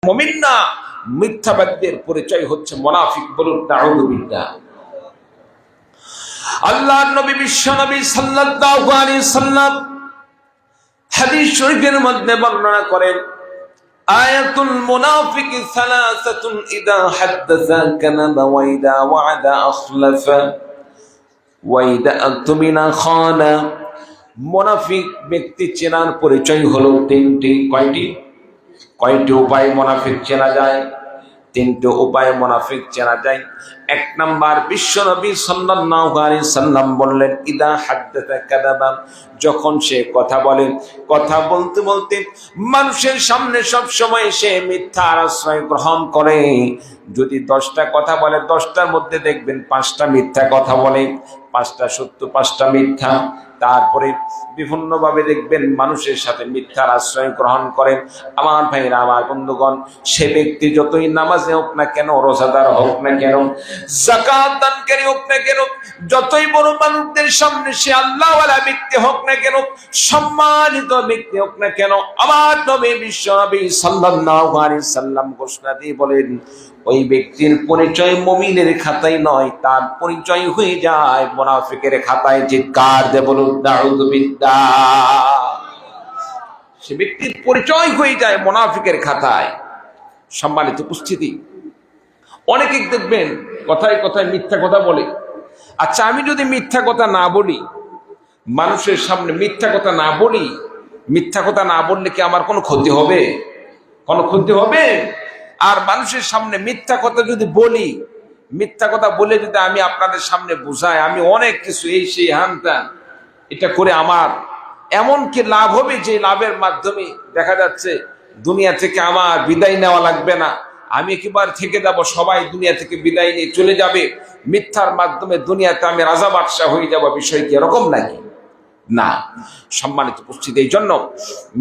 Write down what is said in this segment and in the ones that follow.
মুমিন না, মিথ্যাবাদীদের পরিচয় হচ্ছে মুনাফিক। বলুন নাউযু বিল্লাহ। আল্লাহর নবী বিশ্ব নবী সাল্লাল্লাহু আলাইহি সাল্লাম হাদিস শরীফের মধ্যে বর্ণনা করেন, আয়াতুল মুনাফিকি সালাসাতুন ইদা হাদাসা কাযাবা ওয়া ইদা ওয়া'আদা আখলাফা ওয়া ইদা আতমিনা খানা। মুনাফিক ব্যক্তি চেনার পরিচয় হলো তিনটি। কয়টি উপায় মুনাফিক চেনা যায়? তিনটি উপায় মুনাফিক চেনা যায়। এক নাম্বার, বিশ্বনবী সাল্লাল্লাহু আলাইহি সাল্লাম বললেন, ইদা হাদাসা কাযাবা, যখন সে কথা বলে, কথা বলতে বলতে মানুষের সামনে সব সময় সে মিথ্যার আশ্রয় গ্রহণ করে। যদি 10টা কথা বলে, 10টার মধ্যে দেখবেন 5টা মিথ্যা কথা বলে, 5টা সত্য, 5টা মিথ্যা। তারপরে বিভিন্নভাবে দেখবেন মানুষের সাথে মিথ্যার আশ্রয় গ্রহণ করেন। আমার ভাইরা, আমার বন্ধুগণ, সে ব্যক্তি যতই নামাজে হোক না কেন, রোজাদার হোক না কেন, যাকাত দানকারী হোক না কেন, যতই বড় মানুষদের সামনে সে আল্লাহওয়ালা ব্যক্তি হোক না কেন, সম্মানিত ব্যক্তি হোক না কেন, আমার নবী বিশ্ব নবী সাল্লাল্লাহু আলাইহি সাল্লাম ঘোষণা দিয়ে বলেন, ওই ব্যক্তির পরিচয় মুমিনের খাতায় নয়, তার পরিচয় হয়ে যায় মুনাফিকের খাতায়। চিৎকার দিয়ে বলুন নাউযু বিল্লাহ। সে ব্যক্তির পরিচয় হয়ে যায় মুনাফিকের খাতায়। সম্মানিত উপস্থিতি, অনেকে দেখবেন কথায় কথায় মিথ্যা কথা বলে। আচ্ছা, আমি যদি মিথ্যা কথা না বলি, মানুষের সামনে মিথ্যা কথা না বলি, মিথ্যা কথা না বললে কি আমার কোনো ক্ষতি হবে? কোনো ক্ষতি হবে? আর মানুষের সামনে মিথ্যা কথা যদি বলি, মিথ্যা কথা বলে যদি আমি আপনাদের সামনে বুঝাই আমি অনেক কিছু এই সেই হানতাম, এটা করে আমার এমন কি লাভ হবে যে লাভের মাধ্যমে দেখা যাচ্ছে দুনিয়া থেকে আমার বিদায় নেওয়া লাগবে না, আমি একেবারে থেকে যাব, সবাই দুনিয়া থেকে বিদায় নিয়ে চলে যাবে, মিথ্যার মাধ্যমে দুনিয়াতে আমি রাজা বাদশাহ হয়ে যাব। বিষয় কি এরকম নাকি? না। সম্মানিত উপস্থিতি, এই জন্য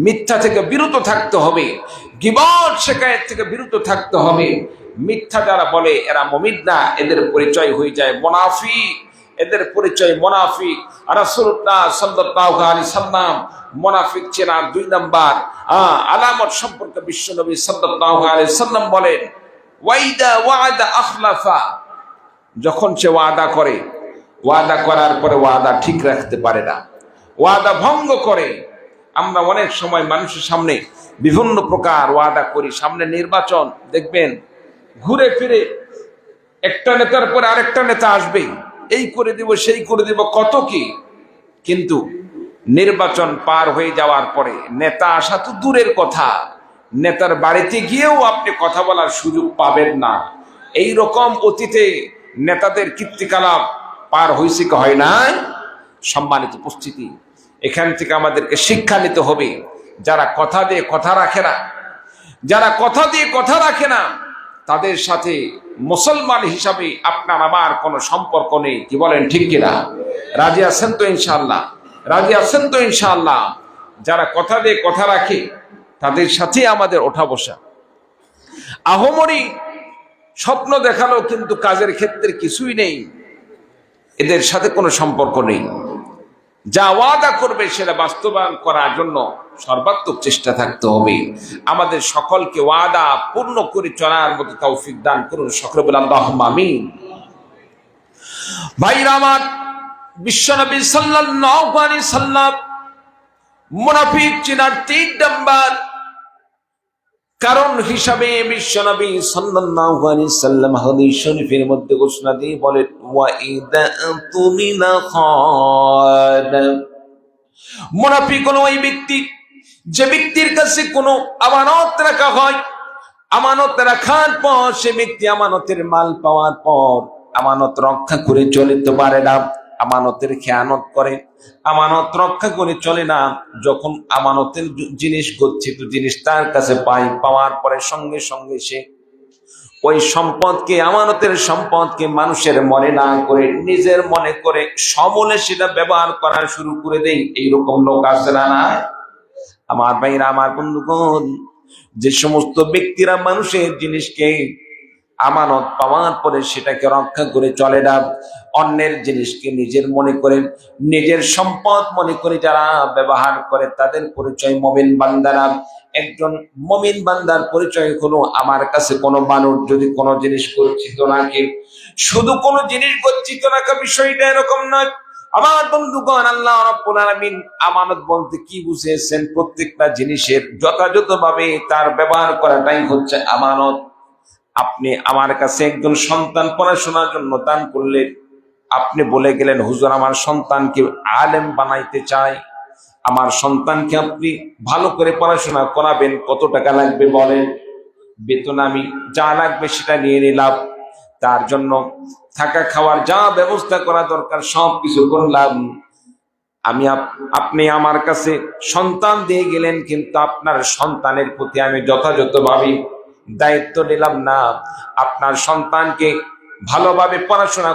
মিথ্যা থেকে বিরত থাকতে হবে, গীবত শিকায়েত থেকে বিরত থাকতে হবে। মিথ্যা যারা বলে এরা মুমিন না, এদের পরিচয় হয়ে যায় মুনাফিক। এদের পরিচয় মুনাফিক। রাসূলুল্লাহ সাল্লাল্লাহু আলাইহি সাল্লাম মুনাফিক চেনার 2 নাম্বার আলামত সম্পর্কে বিশ্বনবী সাল্লাল্লাহু আলাইহি সাল্লাম বলেন, ওয়াইদা ওয়া'আদা আখলাফা, যখন সে ওয়াদা করে, ওয়াদা করার পরে ওয়াদা ঠিক রাখতে পারে না, ওয়াদা ভঙ্গ করে। আমরা অনেক সময় মানুষের সামনে বিভিন্ন প্রকার ওয়াদা করি। সামনে নির্বাচন, দেখবেন ঘুরে ফিরে একটা নেতার পরে আরেকটা নেতা আসবে, এই করে দিব সেই করে দিব, কত কি। কিন্তু নির্বাচন পার হয়ে যাওয়ার পরে নেতা আসা তো দূরের কথা, নেতার বাড়িতে গিয়েও আপনি কথা বলার সুযোগ পাবেন না। এই রকম অতীতে নেতাদের কীর্তিকলাপ পার হয়েছে কি হয় না? সম্মানিত উপস্থিতি, এখান থেকে আমাদেরকে শিক্ষা নিতে হবে। যারা কথা দিয়ে কথা রাখে না, যারা কথা দিয়ে কথা রাখে না, তাদের সাথে মুসলমান হিসাবে আপনার আমার কোনো সম্পর্ক নেই। কি বলেন, ঠিক কিনা? রাজি আছেন তো ইনশাআল্লাহ? রাজি আছেন তো ইনশাআল্লাহ? যারা কথা দিয়ে কথা রাখে তাদের সাথে আমাদের ওঠা বসা। আহমরি স্বপ্ন দেখালো কিন্তু কাজের ক্ষেত্রে কিছুই নেই, এদের সাথে কোনো সম্পর্ক নেই। যা ওয়াদা করবে সেটা বাস্তবায়ন করার জন্য সর্বাত্মক চেষ্টা থাকতে হবে। আমাদের সকলকে ওয়াদা পূর্ণ করে চলার মতো তৌফিক দান করুন। সকলে বলে আল্লাহুম্মা আমিন। ভাইরা আমার, বিশ্বনবী সাল্লাল্লাহু আলাইহি সাল্লাম মুনাফিক চিনার 3 নাম্বার কারণ হিসাবে বিশ্বনবী সাল্লাল্লাহু আলাইহি সাল্লাম হাদিস শরীফের মধ্যে ঘোষণা দিয়ে বলেন, ওয়া ইদা তুমিনা খানা। মুনাফিক হলো ওই ব্যক্তি যে ব্যক্তির কাছে কোনো আমানত রাখা হয়, আমানত রাখার পর সে ব্যক্তি আমানতের মাল পাওয়ার পর আমানত রক্ষা করে চলতে পারে না, আমানতের খেয়ানত করে, আমানত রক্ষা করে চলে না। যখন আমানতের জিনিস গচ্ছিত জিনিস তার কাছে পাওয়ার পরে সঙ্গে সঙ্গে সে ওই সম্পদকে, আমানতের সম্পদকে মানুষের মনে না করে নিজের মনে করে সমলে সেটা ব্যবহার করা শুরু করে দেয়। এইরকম লোক আছে না? আমার ভাইরা, আমার বন্ধুগণ, যে সমস্ত ব্যক্তিরা মানুষের জিনিসকে আমানত পাওয়ার পরে সেটাকে রক্ষা করে চলে না। অন্যের জিনিসকে নিজের মনে করে, নিজের সম্পদ মনে করে যারা ব্যবহার করে তাদের পরিচয় মুমিন বান্দারা। একজন মুমিন বান্দার পরিচয় হলো, আমার কাছে কোনো মানুষ যদি কোনো জিনিস গচ্ছিত রাখে, শুধু কোনো জিনিস গচ্ছিত রাখা বিষয়টা এরকম নয়। আমার বন্ধুগণ, আল্লাহ রাব্বুল আলামিন আমানত বলতে কি বুঝিয়েছেন? প্রত্যেকটা জিনিসের যথাযথভাবে তার ব্যবহার করাটাই হচ্ছে আমানত। আপনি আমার কাছে একজন সন্তান পড়াশোনার জন্য দান করলেন, আপনি বলে গেলেন, হুজুর আমার সন্তানকে আলেম বানাইতে চাই, আমার সন্তানকে আপনি ভালো করে পড়াশোনা করাবেন, কত টাকা লাগবে বলেন? বেতন আমি যা লাগবে সেটা নিয়ে নিলাম, তার জন্য থাকা খাওয়ার যা ব্যবস্থা করা দরকার সব কিছু করলাম। আপনি আমার কাছে সন্তান দিয়ে গেলেন, কিন্তু আপনার সন্তানের প্রতি আমি যথাযথভাবে দায়িত্ব নিলাম না। আপনার সন্তানকে ভালোভাবে পড়াশোনা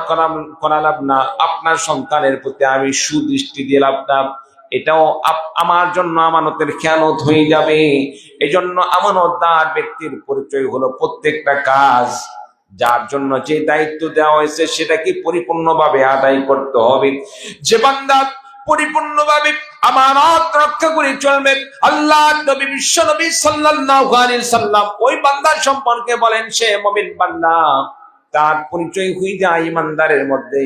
করালাম না, আপনার সন্তানের প্রতি আমি সুদৃষ্টি দিলাম না। এটাও আমার জন্য আমানতের খেয়ানত হয়ে যাবে। এজন্য আমানতদার ব্যক্তির পরিচয় হলো প্রত্যেকটা কাজ যার জন্য যে দায়িত্ব দেওয়া হয়েছে সেটাকে পরিপূর্ণভাবে আদায় করতে হবে। যে বান্দা পরিপূর্ণভাবে আমানত রক্ষা করে চলবে, আল্লাহ নবী বিশ্ব নবী সাল্লাল্লাহু আলাইহি সাল্লাম ওই বান্দার সম্পর্কে বলেন সে মুমিন বান্দা। তার পরিচয় হয়ে যায় ইমানদারের মধ্যে।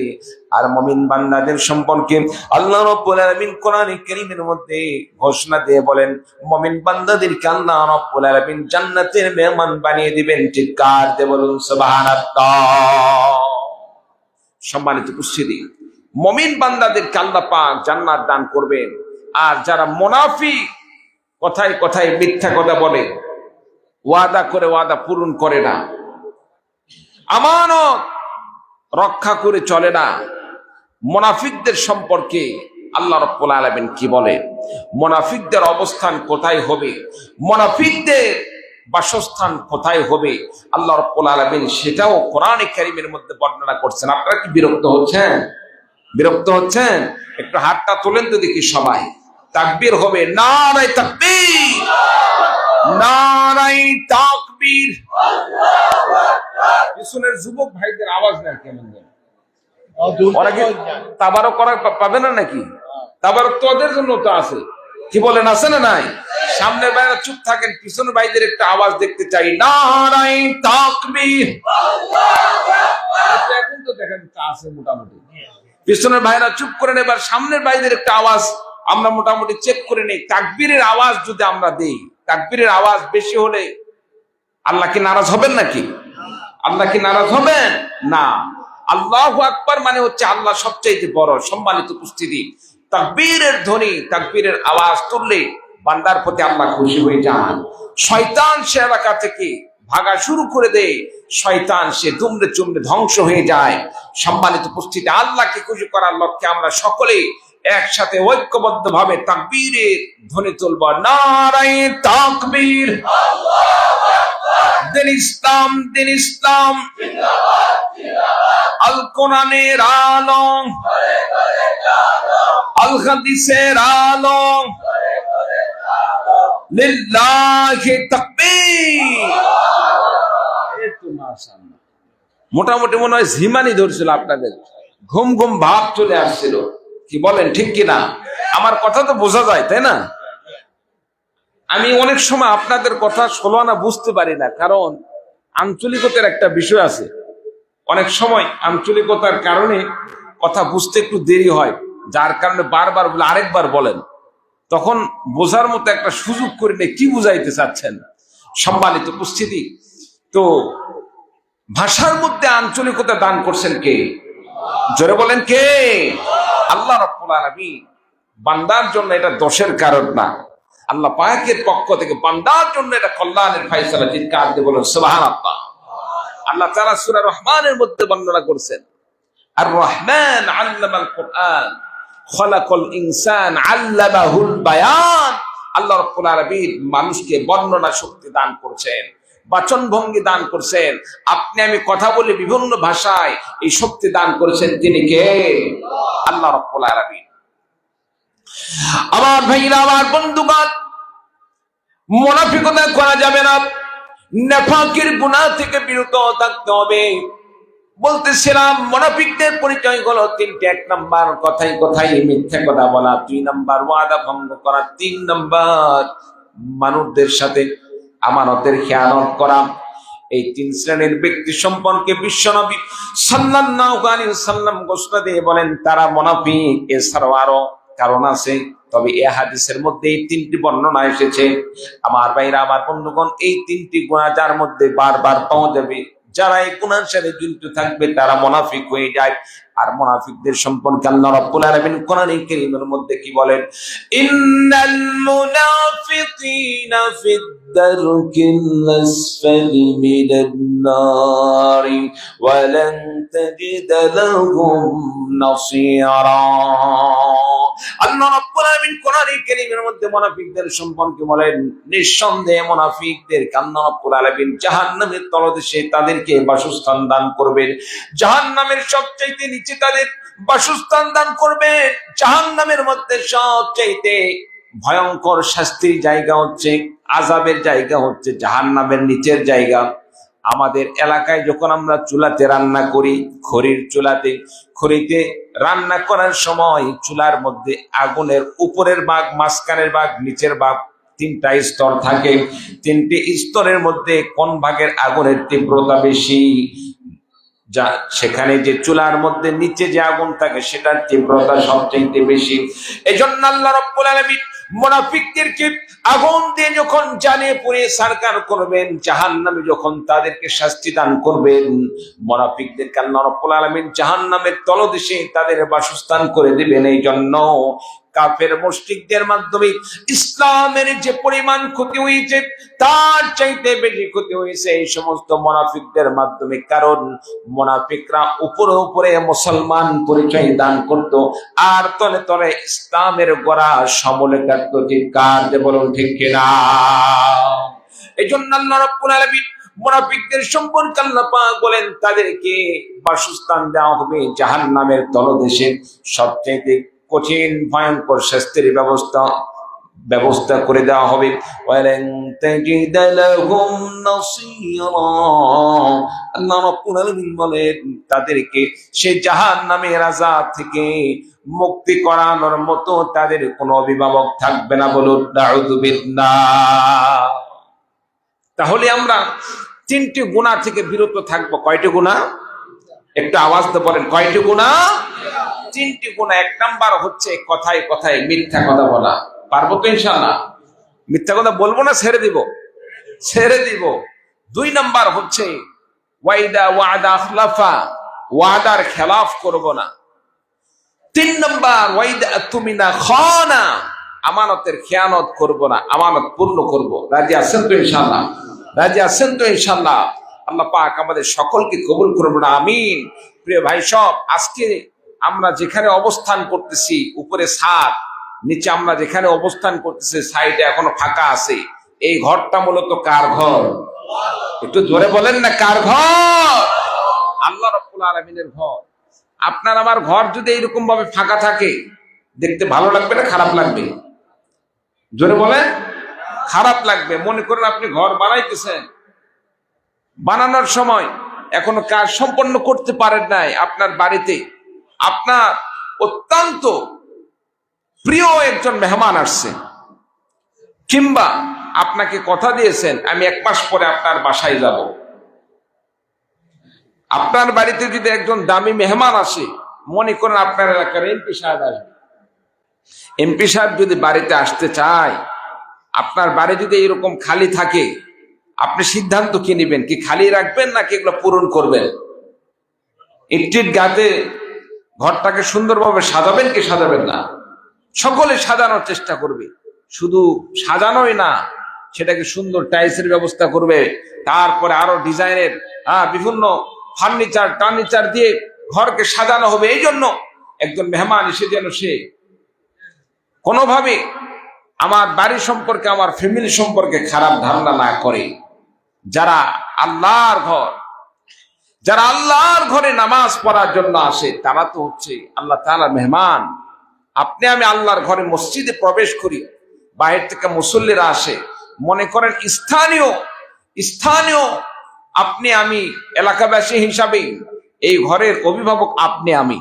আর মুমিন বান্দাদের সম্পর্কে আল্লাহ রাব্বুল আলামিন কোরআনে কারীমের মধ্যে ঘোষণা দিয়ে বলেন, মুমিন বান্দাদেরকে আল্লাহ রাব্বুল আলামিন জান্নাতের মেহমান বানিয়ে দিবেন। চিৎকার দিয়ে বলুন সুবহানাল্লাহ। সম্মানিত উপস্থিতি, মুমিন বান্দাদেরকে আল্লাহ পাক জান্নাত দান করবেন। আর যারা মুনাফিক, কথায় কথায় মিথ্যা কথা বলে, ওয়াদা করে ওয়াদা পূরণ করে না, আমানত রক্ষা করে চলে না, মুনাফিকদের সম্পর্কে আল্লাহ রাব্বুল আলামিন কি বলে? মুনাফিকদের অবস্থান কোথায় হবে, মুনাফিকদের বাসস্থান কোথায় হবে, আল্লাহ রাব্বুল আলামিন সেটাও কোরআনে কারীমের মধ্যে বর্ণনা করছেন। আপনারা কি বিরক্ত হচ্ছেন? বিরক্ত হচ্ছেন? একটু হাতটা তোলেন তো দেখি সবাই। তাকবীর হবে, নারায়ে তাকবীর, নারায়ে তাকবীর। পিছনের যুবক ভাইদের আওয়াজ না কেমন যেন, ওরা কি তাবারক করা পাবে না নাকি? তাবারক তো ওদের জন্য তো আছে, কি বলেন, আছে না নাই? সামনের ভাইরা চুপ থাকেন, পিছনের ভাইদের একটা আওয়াজ দেখতে চাই, নারায়ে তাকবীর। এখন তো দেখেন আছে মোটামুটি। পিছনের ভাইরা চুপ করে নেই, এবার সামনের ভাইদের একটা আওয়াজ আমরা মোটামুটি চেক করে নেই। তাকবীরের আওয়াজ যদি আমরা দেই, তাকবীরের আওয়াজ বেশি হলে আল্লাহ কি নারাজ হবেন নাকি? আল্লাহ কি নারাজ হবেন না? আল্লাহু আকবার মানে হচ্ছে আল্লাহ সবচাইতে বড়। সম্মানিত উপস্থিতি, তাকবীরের ধ্বনি, তাকবীরের আওয়াজ তুললে বান্দার প্রতি আল্লাহ খুশি হয়ে যান। শয়তান সে এলাকা থেকে ভাগা শুরু করে দেয়, শয়তান সে দুমড়ে চুমড়ে ধ্বংস হয়ে যায়। সম্মানিত উপস্থিতি, আল্লাহকে খুশি করার লক্ষ্যে আমরা সকলে একসাথে ঐক্যবদ্ধ ভাবে তাকবীরের ধ্বনি তুলব, নারায়ে তাকবীর। দিন ইসলাম, দিন ইসলাম, আল কোরআনের আলো, আল হাদিসের আলো, লিল্লাহি তাকবীর। মাশাআল্লাহ, মোটামুটি মনে হয় ঝিমানি ধরছিল, আপনাদের ঘুম ঘুম ভাব চলে আসছিল, কি বলেন, ঠিক কিনা? আমার কথা তো বোঝা যায়, তাই না? আমি অনেক সময় আপনাদের কথা ষোলো আনা বুঝতে পারি না, কারণ আঞ্চলিকতার একটা বিষয় আছে। অনেক সময় আঞ্চলিকতার কারণে কথা বুঝতে একটু দেরি হয়, যার কারণে বারবার বলে আরেকবার বলেন, তখন বোঝার মতো একটা সুযোগ করে নেই কি বুঝাইতে চাচ্ছেন। সম্মানিত উপস্থিতি, তো ভাষার মধ্যে আঞ্চলিকতা দান করছেন কে? জোরে বলেন কে? আল্লাহ রাব্বুল আলামিন। বান্দার জন্য এটা দোষের কারণ না, আল্লাহ পাকের পক্ষ থেকে বান্দার জন্য এটা কল্যাণের ফয়সালা। চিৎকার দিয়ে বলেন সুবহানাল্লাহ। আল্লাহ তাআলা সূরা রহমানের মধ্যে বর্ণনা করেছেন, আর রহমান আল্লামাল কোরআন খলাকাল ইনসান আল্লামাহুল বায়ান। আল্লাহ রাব্বুল আলামিন মানুষকে বর্ণনা শক্তি দান করেছেন, বাচন ভঙ্গি দান করছেন। আপনি আমি কথা বলে বিভিন্ন ভাষায় এই শক্তি দান করেছেন তিনি কে? আল্লাহ রাব্বুল আলামিন। আমার ভাইরা, আমার বন্ধুগণ, মুনাফিকতা করা যাবে না। নেফাকের গুনাহ থেকে বিরত থাকতে হবে। বলতেছিলাম মুনাফিকদের পরিচয় হলো তিনটে। 1 নাম্বার কথাই কথাই মিথ্যা কথা বলা, 2 নাম্বার ওয়াদা ভঙ্গ করা, 3 নাম্বার মানুষদের সাথে আমানতের খেয়ানত করা। এই 3 শ্রেণীর ব্যক্তি সম্পর্কে বিশ্বনবী সাল্লাল্লাহু আলাইহি ওয়াসাল্লাম ঘোষণা দিয়ে বলেন তারা মুনাফিক। এছাড়াও আরো কারণ আছে, তবে এই হাদিসের মধ্যে এই 3টি বর্ণনা এসেছে। আমার ভাইরা, আমার বন্ধুগণ, এই 3টি গুনাহ যার মধ্যে বারবার পাওয়া যাবে, যারা এই গুনাহের সাথে জড়িত থাকবে তারা মুনাফিক হয়ে যায়। আর মুনাফিকদের সম্পর্কে আল্লাহ রাব্বুল আলামিন কোরআনুল কারীমের মধ্যে কি বলেন? ইন্নাল মুনাফিকিনা ফিদ দারকিল আসফালি মিনান নারি ওয়া লান তাজিদ লাহুম নাসীরা। আল্লাহ রাব্বুল আলামিন কোরআনুল কারীমের মধ্যে মুনাফিকদের সম্পর্কে বলেন, নিঃসন্দেহে মুনাফিকদের আল্লাহ রাব্বুল আলামিন জাহান্নামের তলদেশে তাদেরকে বাসস্থান দান করবেন। জাহান্নামের সবচাইতে নিচে তাদের বাসস্থান দান করবেন। জাহান্নামের মধ্যে সবচাইতে ভয়ঙ্কর শাস্তির জায়গা হচ্ছে, আযাবের জায়গা হচ্ছে জাহান্নামের নিচের জায়গা। আমাদের এলাকায় যখন আমরা চুলাতে রান্না করি, খড়িতে রান্না করার সময় চুলার মধ্যে আগুনের উপরের ভাগ, মাঝখানের ভাগ, নিচের ভাগ, 3টা স্তর থাকে। 3টি স্তরের মধ্যে কোন ভাগের আগুনের তীব্রতা বেশি, যা সেখানে যে চুলার মধ্যে নিচে যে আগুন থাকে সেটার তীব্রতা সবচেয়ে বেশি। এজন্য আল্লাহ রাব্বুল আলামিন মুনাফিকদেরকে আগুন দিয়ে যখন জ্বালিয়ে পুড়িয়ে সারকার করবেন, জাহান্নামে যখন তাদেরকে শাস্তি দান করবেন, মুনাফিকদেরকে আল্লাহ রাব্বুল আলামিন জাহান্নামের তলদেশে তাদের বাসস্থান করে দিবেন। এই জন্য কাফের মুশরিকদের মাধ্যমে ইসলামের যে পরিমাণ ক্ষতি হয়েছে তার চাইতে বেশি ক্ষতি হয়েছে এই সমস্ত মুনাফিকদের মাধ্যমে। কারণ মুনাফিকরা উপরে উপরে মুসলমান পরিচয় দান করত, আর তলে তলে ইসলামের গোড়া সমূলে কাটত। ঠিক কার যে বলুন ঠিক কিনা? এই জন্য আল্লাহ রাব্বুল আলামিন মুনাফিকদের সম্পর্কে আল্লাহ পাক বলেন তাদেরকে বাসস্থান দেওয়া হবে জাহান্নামের তলদেশে। সবচেয়ে কঠিন ভয়ঙ্কর শাস্তির ব্যবস্থা করে দেওয়া হবে। ওয়ালান তাজিদ লাহুম নাসীরা। আল্লাহ রাব্বুল আলামিন বলেন তাদেরকে সেই জাহান্নামের আযাব থেকে মুক্তি করানোর মতো তাদের কোনো অভিভাবক থাকবে না। বলুন নাউযু বিল্লাহ। তাহলে আমরা 3টি গুনাহ থেকে বিরত থাকবো। কয়টি গুনাহ? একটু আওয়াজ দিয়ে বলেন, কয়টি গুনাহ? 3টি গুনাহ। 1 নাম্বার হচ্ছে কথায় কথায় মিথ্যা কথা বলা। পারবো তো ইনশাআল্লাহ? মিথ্যা কথা বলবো না, ছেড়ে দিব। 2 নাম্বার হচ্ছে ওয়াদা আখলাফা, ওয়াদার খেলাফ করব না। 3 নাম্বার ওয়াইদা তুমিনা খানা, আমানতের খেয়ানত করব না, আমানত পূর্ণ করব। রাজি আছেন তো ইনশাআল্লাহ? আল্লাহ পাক আমাদের সকলকে কবুল করবেন, আমিন। প্রিয় ভাই সব, আজকে আমরা যেখানে অবস্থান করতেছি, উপরে ছাদ, নিচে আমরা যেখানে অবস্থান করতেছি সাইডে এখনো ফাঁকা আছে। এই ঘরটা মূলত কার ঘর? একটু জোরে বলেন না, কার ঘর? আল্লাহ রাব্বুল আলামিনের ঘর। আপনার আমার ঘর যদি এইরকম ভাবে ফাঁকা থাকে, দেখতে ভালো লাগবে না খারাপ লাগবে? জোরে বলেন। খারাপ লাগবে। মনে করেন আপনি ঘর বানাইতেছেন, বানানোর সময় এখনো কাজ সম্পন্ন করতে পারেন নাই, আপনার বাড়িতে আপনার অত্যন্ত প্রিয় একজন মেহমান আসছে, কিংবা আপনাকে কথা দিয়েছেন আমি 1 মাস পরে আপনার বাসায় যাব। আপনার বাড়িতে যদি একজন দামি মেহমান আসে, মনে করেন আপনার এলাকার এমপি সাহেব আসবে। এমপি সাহেব যদি বাড়িতে আসতে চায়, আপনার বাড়ি যদি এরকম খালি থাকে, আপনি সিদ্ধান্ত কি নেবেন? কি খালি রাখবেন নাকি এগুলো পূরণ করবেন? ইট গাতে ঘরটাকে সুন্দরভাবে সাজাবেন কি সাজাবেন না? সকলে সাজানোর চেষ্টা করবে। শুধু সাজানোই না, সেটাকে সুন্দর টাইলসের ব্যবস্থা করবে, তারপরে আরো ডিজাইনের বিভিন্ন ফার্নিচার দিয়ে ঘরকে সাজানো হবে। এই জন্য একজন মেহমান এসে যেন সে কোনোভাবে আমার বাড়ি সম্পর্কে, আমার ফ্যামিলি সম্পর্কে খারাপ ধারণা না করে। যারা আল্লাহর ঘরে নামাজ পড়ার জন্য আসে, তারা তো হচ্ছে আল্লাহ তাআলার মেহমান। আপনি আমি আল্লাহর ঘরে মসজিদে প্রবেশ করি, বাইরে থেকে মুসল্লিরা আসে, মনে করেন স্থানীয় স্থানীয় আপনি আমি এলাকাবাসী হিসাবে এই ঘরের অভিভাবক আপনি আমি,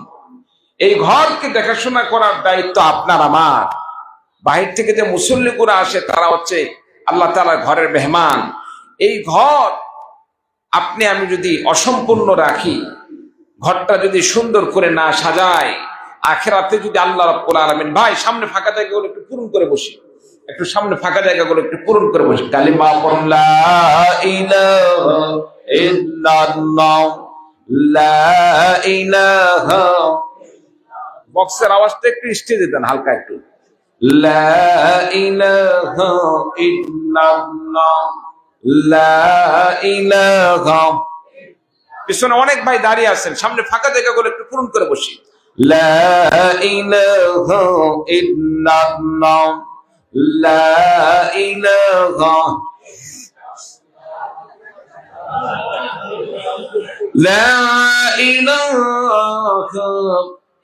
এই ঘরকে দেখাশোনা করার দায়িত্ব আপনার আমার। বাহির থেকে যে মুসল্লিগুলো আসে তারা হচ্ছে আল্লাহ তাআলার ঘরের মেহমান। এই ঘর আপনি আমি যদি অসম্পূর্ণ রাখি, ঘরটা যদি সুন্দর করে না সাজাই, আখিরাতে যদি আল্লাহ রাব্বুল আলামিন, ভাই সামনে ফাঁকা জায়গাগুলো একটু পূরণ করে বসি, একটু সামনে ফাঁকা জায়গাগুলো একটু পূরণ করে বসি। কালিমা পড়ুন, লা ইলাহা ইল্লাল্লাহ, লা ইলাহা। বক্সের আওয়াজটা একটু স্টেজে দেন হালকা একটু। লা ইলাহা ইল্লাল্লাহ, লা ইলাহা। পিছনে অনেক ভাই দাঁড়িয়ে আছেন, সামনে ফাঁকা জায়গাগুলো একটু পূরণ করে বসি। লা ইলাহা ইল্লাল্লাহ, লা ইলাহা, লা ইলাহা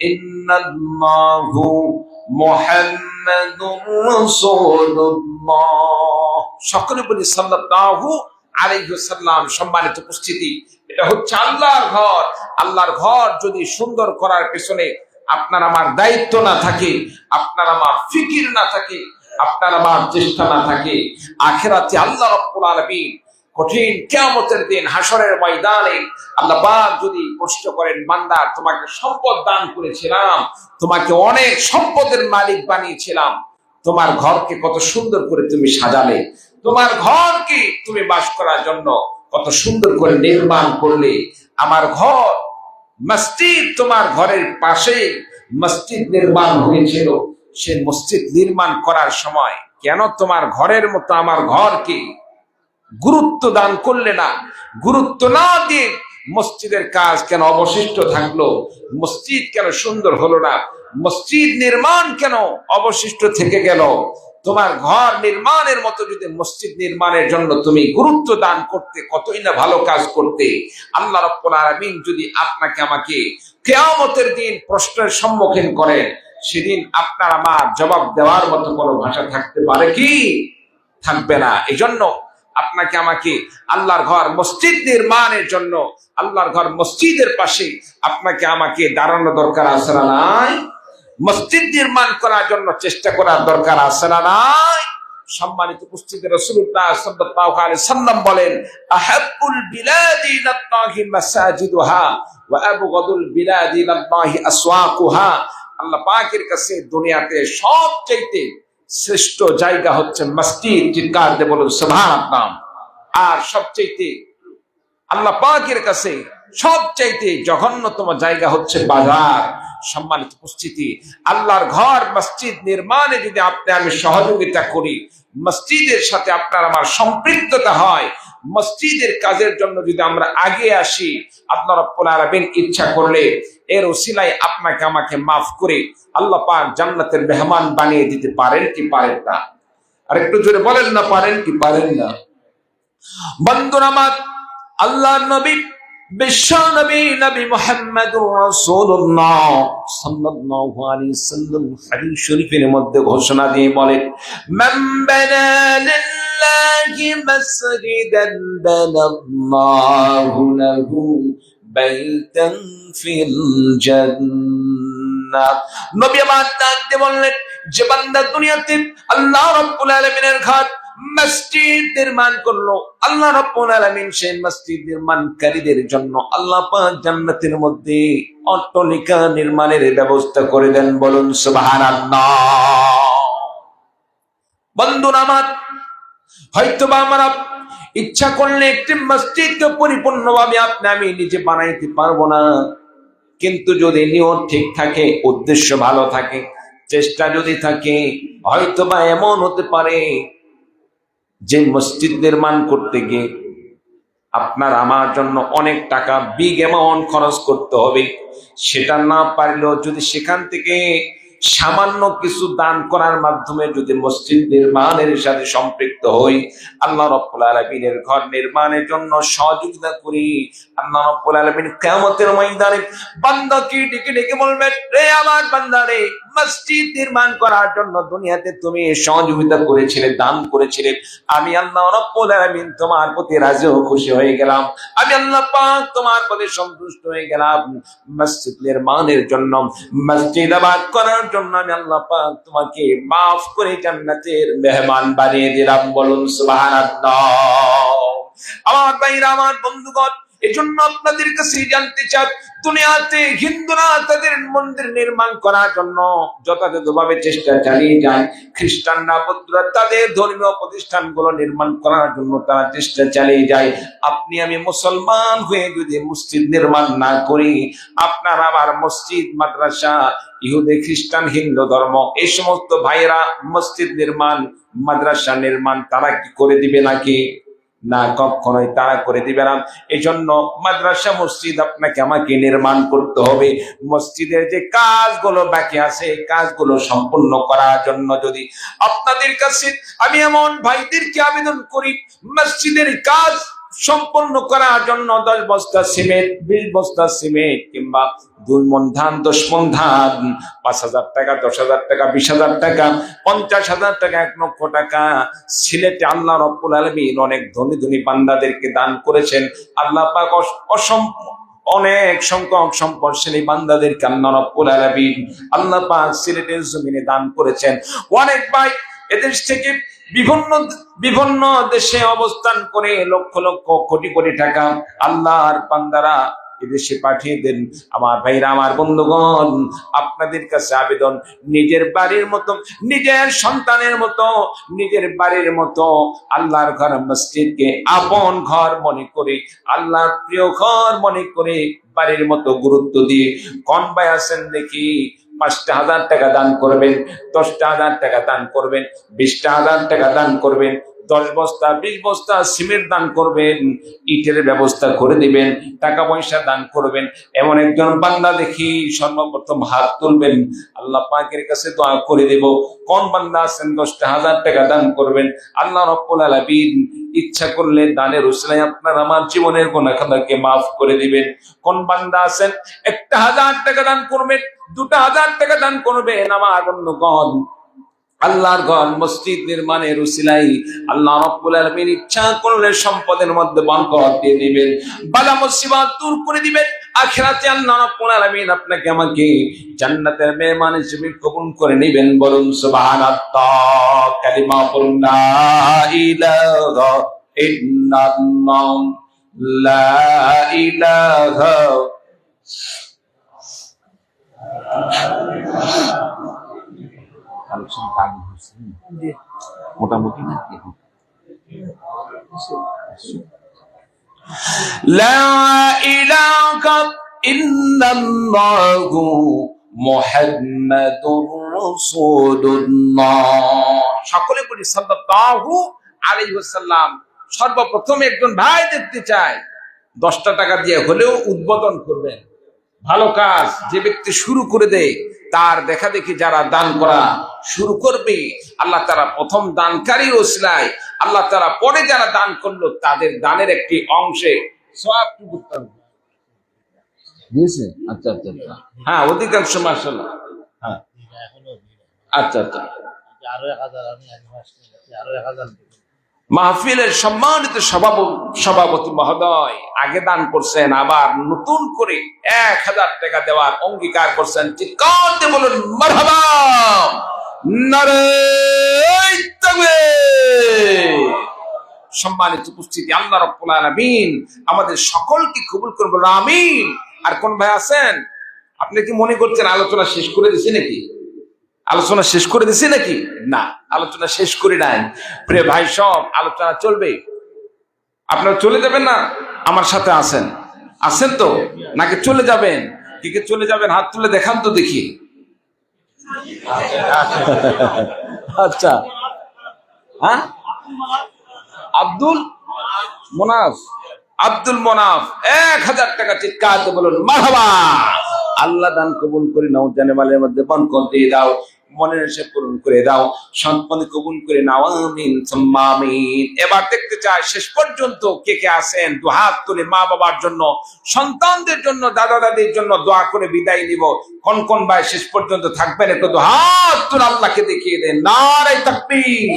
ইল্লাল্লাহু মুহাম্মাদুর রাসূলুল্লাহ। সকলে বলি সাল্লাল্লাহু আলাইহি ওয়াসাল্লাম। সম্মানিত উপস্থিতি, এটা হচ্ছে আল্লাহর ঘর। আল্লাহর ঘর যদি সুন্দর করার পেছনে আপনার আমার দায়িত্ব না থাকে, আপনার আমার ফিকির না থাকে, আপনার আমার চেষ্টা না থাকে, আখিরাতে আল্লাহ রাব্বুল আলামিন কঠিন কিয়ামতের দিন হাসরের ময়দানে আল্লাহ পাক যদি প্রশ্ন করেন, বান্দা তোমাকে সম্পদ দান করেছিলাম, তোমাকে অনেক সম্পদের মালিক বানিয়েছিলাম, তোমার ঘরকে কত সুন্দর করে তুমি সাজালে, তোমার ঘরকে তুমি বাস করার জন্য কত সুন্দর করে নির্মাণ করলে। আমার ঘর মসজিদ, তোমার ঘরের পাশে মসজিদ নির্মাণ হয়েছিল, সে মসজিদ নির্মাণ করার সময় কেন তোমার ঘরের মতো আমার ঘরকে গুরুত্ব দান করলে না? গুরুত্ব না দিয়ে মসজিদের কাজ কেন অবশিষ্ট থাকলো? মসজিদ কেন সুন্দর হলো না? মসজিদ নির্মাণ কেন অবশিষ্ট থেকে গেল? তোমার ঘর নির্মাণের মতো যদি মসজিদ নির্মাণের জন্য তুমি গুরুত্ব দান করতে, কতই না ভালো কাজ করতে। আল্লাহ রাব্বুল আলামিন যদি আপনাকে আমাকে কিয়ামতের দিন প্রশ্নের সম্মুখীন করেন, সেদিন আপনার আমার জবাব দেওয়ার মতো কোনো ভাষা থাকতে পারে কি? থাকবে না। এই জন্য আপনাকে আমাকে আল্লাহর ঘর মসজিদ নির্মাণের জন্য, আল্লাহর ঘর মসজিদের পাশে আপনাকে আমাকে দাঁড়ানো দরকার আছে না নাই? মসজিদ নির্মাণ করার জন্য চেষ্টা করার দরকার আছে না নাই? সম্মানিত উপস্থিতি, রাসূলুল্লাহ সাল্লাল্লাহু আলাইহি ওয়াসাল্লাম বলেন, আহাব্বুল বিলাদি ইলাল্লাহি মাসাজিদুহা ওয়া আবগাদুল বিলাদি ইলাল্লাহি আসওয়াকুহা। আল্লাহ পাকের কাছে দুনিয়াতে সবচেয়ে শ্রেষ্ঠ জায়গা হচ্ছে মসজিদ। চিৎকার দিয়ে বলুন সুবহানাল্লাহ। আর সবচেয়ে আল্লাহ পাকের কাছে সবচাইতে জঘন্যতম জায়গা হচ্ছে বাজার। সম্মানিত উপস্থিতি, আল্লাহর ঘর মসজিদ নির্মাণে যদি আপনি আমি সহযোগিতা করি, মসজিদের সাথে আপনার আমার সম্পৃক্ততা হয়, মসজিদের কাজের জন্য যদি আমরা আগে আসি, আল্লাহ রাব্বুল আলামিন ইচ্ছা করলে এর ওসিলায় আপনাকে আমাকে মাফ করে আল্লাহ পাক জান্নাতের মেহমান বানিয়ে দিতে পারেন কি পারেন না? আর একটু জোরে বলেন না, পারেন কি পারেন না? বন্ধুরা আমার, আল্লাহর নবী বিশ্ব নবী নবী মুহাম্মদুর রাসূলুল্লাহ সাল্লাল্লাহু আলাইহি ওয়াসাল্লাম হাদিস শরীফের মধ্যে ঘোষণা দিয়ে বলেন, মান বানা লিল্লাহি মাসজিদান বানাল্লাহু লাহু বাইতান ফিল জান্নাহ। নবী আমার ডাক দিয়ে বললেন, যে বান্দা দুনিয়াতে আল্লাহ রাব্বুল আলামিনের ঘর মসজিদ নির্মাণ করলো, আল্লাহ রাব্বুল আলামিন সেই মসজিদ নির্মাণকারীদের জন্য আল্লাহ পাক জান্নাতের মধ্যে অট্টালিকা নির্মাণের ব্যবস্থা করে দেন। বলুন সুবহানাল্লাহ। বন্ধুরা আমার, হয়তোবা আমরা ইচ্ছা করলে একটি মসজিদকে পরিপূর্ণভাবে আপনি আমি নিজে বানাইতে পারবো না, কিন্তু যদি নিয়ত ঠিক থাকে, উদ্দেশ্য ভালো থাকে, চেষ্টা যদি থাকে, হয়তোবা এমন হতে পারে যে মসজিদ নির্মাণ করতে গিয়ে আপনার আমার জন্য অনেক টাকা, বিগ অ্যামাউন্ট খরচ করতে হবে। সেটা না পারলেও যদি সেখান থেকে সামান্য কিছু দান করার মাধ্যমে যদি মসজিদ নির্মাণের সাথে সম্পৃক্ত হই, আল্লাহ রাব্বুল আলামিনের ঘর নির্মাণের জন্য সহযোগিতা করি, আল্লাহ রাব্বুল আলামিন কিয়ামতের ময়দানে বান্দাকে ডেকে ডেকে বলবেন, রে আমার বান্দা রে, মসজিদ নির্মাণ করার জন্য দুনিয়াতে তুমি সহযোগিতা করেছিলে, দান করেছিলে, আমি আল্লাহ রাব্বুল আলামিন তোমার প্রতি রাজি ও খুশি হয়ে গেলাম, আমি আল্লাহ পাক তোমার প্রতি সন্তুষ্ট হয়ে গেলাম। মসজিদ নির্মাণের জন্য, মসজিদ আবাদ করার জন্য আমি আল্লাহ পাক তোমাকে মাফ করে জান্নাতের মেহমান বানিয়ে দিলাম। বলুন সুবহানাল্লাহ। আমার ভাইরা, আমার বন্ধুগণ, এই জন্য আপনাদের কাছে জানতে চাই, দুনিয়াতে হিন্দুরা তাদের মন্দির নির্মাণ করার জন্য যথাযথভাবে চেষ্টা চালিয়ে যায়, খ্রিস্টানরা বৌদ্ধরা তাদের ধর্মীয় প্রতিষ্ঠানগুলো নির্মাণ করার জন্য তারা চেষ্টা চালিয়ে যায়। আপনি আমি মুসলমান হয়ে যদি মসজিদ নির্মাণ না করি, আপনার আবার মসজিদ, মাদ্রাসা, ইহুদি, খ্রিস্টান, হিন্দু ধর্ম এই সমস্ত ভাইরা মসজিদ নির্মাণ, মাদ্রাসা নির্মাণ তারা কি করে দিবে নাকি? না, কখনোই তারা করে দিবে না। এই জন্য মাদ্রাসা, মসজিদ আপনাকে আমাকে নির্মাণ করতে হবে। মসজিদের যে কাজগুলো বাকি আছে, কাজগুলো সম্পূর্ণ করার জন্য যদি আপনাদের কাছে আমি এমন ভাইদেরকে আবেদন করি, মসজিদের কাজ সম্পন্ন করার জন্য 10 বস্তা সিমেন্ট, 20 বস্তা সিমেন্ট, কিংবা 2 মণ ধান, 10 মণ ধান, 5,000 টাকা, 10,000 টাকা, 20,000 টাকা, 50,000 টাকা, 1 লক্ষ টাকা। সিলেটে আল্লাহ রাব্বুল আলামিন অনেক ধনী ধনী বান্দাদেরকে দান করেছেন। আল্লাহ পাক অনেক সংখ্যক সম্পদশালী বান্দাদেরকে আল্লাহ রাব্বুল আলামিন, আল্লাহ পাক সিলেটের জমিনে দান করেছেন। অনেক ভাই এদেশ থেকে বিভিন্ন দেশে অবস্থান করে লক্ষ লক্ষ কোটি কোটি টাকা আল্লাহর বান্দারা এদেশে পাঠিয়ে দেন। আমার ভাইরা, আমার বন্ধুগণ, আপনাদের কাছে আবেদন, নিজের বাড়ির মতো, নিজের সন্তানের মতো, নিজের বাড়ির মতো আল্লাহর ঘর মসজিদকে আপন ঘর মনে করে, আল্লাহর প্রিয় ঘর মনে করে বাড়ির মতো গুরুত্ব দিয়ে কোন ভাই আছেন দেখি 5,000 টাকা দান করবেন, 10,000 টাকা দান করবেন, 20,000 টাকা দান করবেন, 10 বস্তা 20 বস্তা সিমেন্ট দান করবেন, ইটের ব্যবস্থা করে দিবেন, টাকা পয়সা দান করবেন। এমন একজন বান্দা দেখি সর্বপ্রথম হাত তুলবেন, আল্লাহ পাকের কাছে দোয়া করে দেব। কোন বান্দা আছেন 10,000 টাকা দান করবেন? আল্লাহ রাব্বুল আলামিন ইচ্ছা করলে দানের উসিলায় আপনার আমার জীবনের গুনাহ খাতাকে মাফ করে দিবেন। কোন বান্দা আছেন 1,000 টাকা দান করবেন, 2,000 টাকা দান করবেন? আমার বন্ধুগণ, আল্লাহর ঘর মসজিদ নির্মাণের উসিলাই আল্লাহ রাব্বুল আলামিন ইচ্ছা করলে সম্পদের মধ্যে বরকত দিয়ে দিবেন, বালা মুসিবত দূর করে দিবেন। আখিরাতে আল্লাহ রাব্বুল আলামিন আপনাকে আমাকে জান্নাতের মেহমান হিসেবে কবুল করে নেবেন। বলুন সুবহানাল্লাহ। কালিমা পড়ুন, লা ইলাহা ইল্লাল্লাহ, লা ইলাহা মোটামুটি নাকি লা ইলাহা ইল্লাল্লাহু মুহাম্মাদুর রাসূলুল্লাহ। সকলে বলি সাল্লাল্লাহু আলাইহি ওয়াসাল্লাম। সর্বপ্রথম একজন ভাই দেখতে চাই, 10টা টাকা দিয়ে হলেও উদ্বোধন করবেন। ভালো কাজ যে ব্যক্তি শুরু করে দেয়, তার দেখা দেখি যারা দান করা শুরু করবে, আল্লাহ তাআলা প্রথম দানকারীর ওসিলায় আল্লাহ তাআলা পরে যারা দান করলো তাদের দানের একটি অংশে সওয়াবটুকু দিয়েছে। আচ্ছা আচ্ছা আচ্ছা, হ্যাঁ, অধিকাংশ মাশাআল্লাহ। হ্যাঁ, আচ্ছা আচ্ছা, আরো 1000 আমি আরো 1000 মাহফিলের সম্মানিত সভাপতি মহোদয় আগে দান করছেন, আবার নতুন করে 1000 টাকা দেওয়ার অঙ্গীকার করছেন। চিৎকার দিয়ে বলুন মারহাবা, নারে তাকবীর। সম্মানিত উপস্থিতি, আল্লাহ রাব্বুল আলামিন আমাদের সকলকে কবুল করুন, বলুন আমিন। আর কোন ভাই আছেন, আপনি কি মনে করছেন আলোচনা শেষ করে দিছি নাকি? আলোচনা শেষ করে দিছি নাকি? না, আলোচনা শেষ করি নাই। প্রিয় ভাই, সব আলোচনা চলবে। আপনারা চলে যাবেন না? আমার সাথে আছেন তো নাকি চলে যাবেন? কি চলে যাবেন? হাত তুলে দেখান তো দেখি। আচ্ছা, হ্যাঁ, আব্দুল মনাফ 1000 টাকা চিৎকার দিয়ে বলুন মারহাবা। আল্লাহ দান কবুল করে নাও, জানে মালের মধ্যে বরকত দিয়ে দাও, মনের আশা পূরণ করে দাও, সন্তান কবুল করে নাও, আমিন সুম্মা আমিন। এবার দেখতে চাই শেষ পর্যন্ত কে কে আছেন, দুহাত তুলে মা বাবার জন্য, সন্তানদের জন্য, দাদা দাদির জন্য দোয়া করে বিদায় নিব। কোন কোন ভাই শেষ পর্যন্ত থাকবেন একটু দুহাত তুলে আল্লাহকে দেখিয়ে দেন। নারে তাকবীর,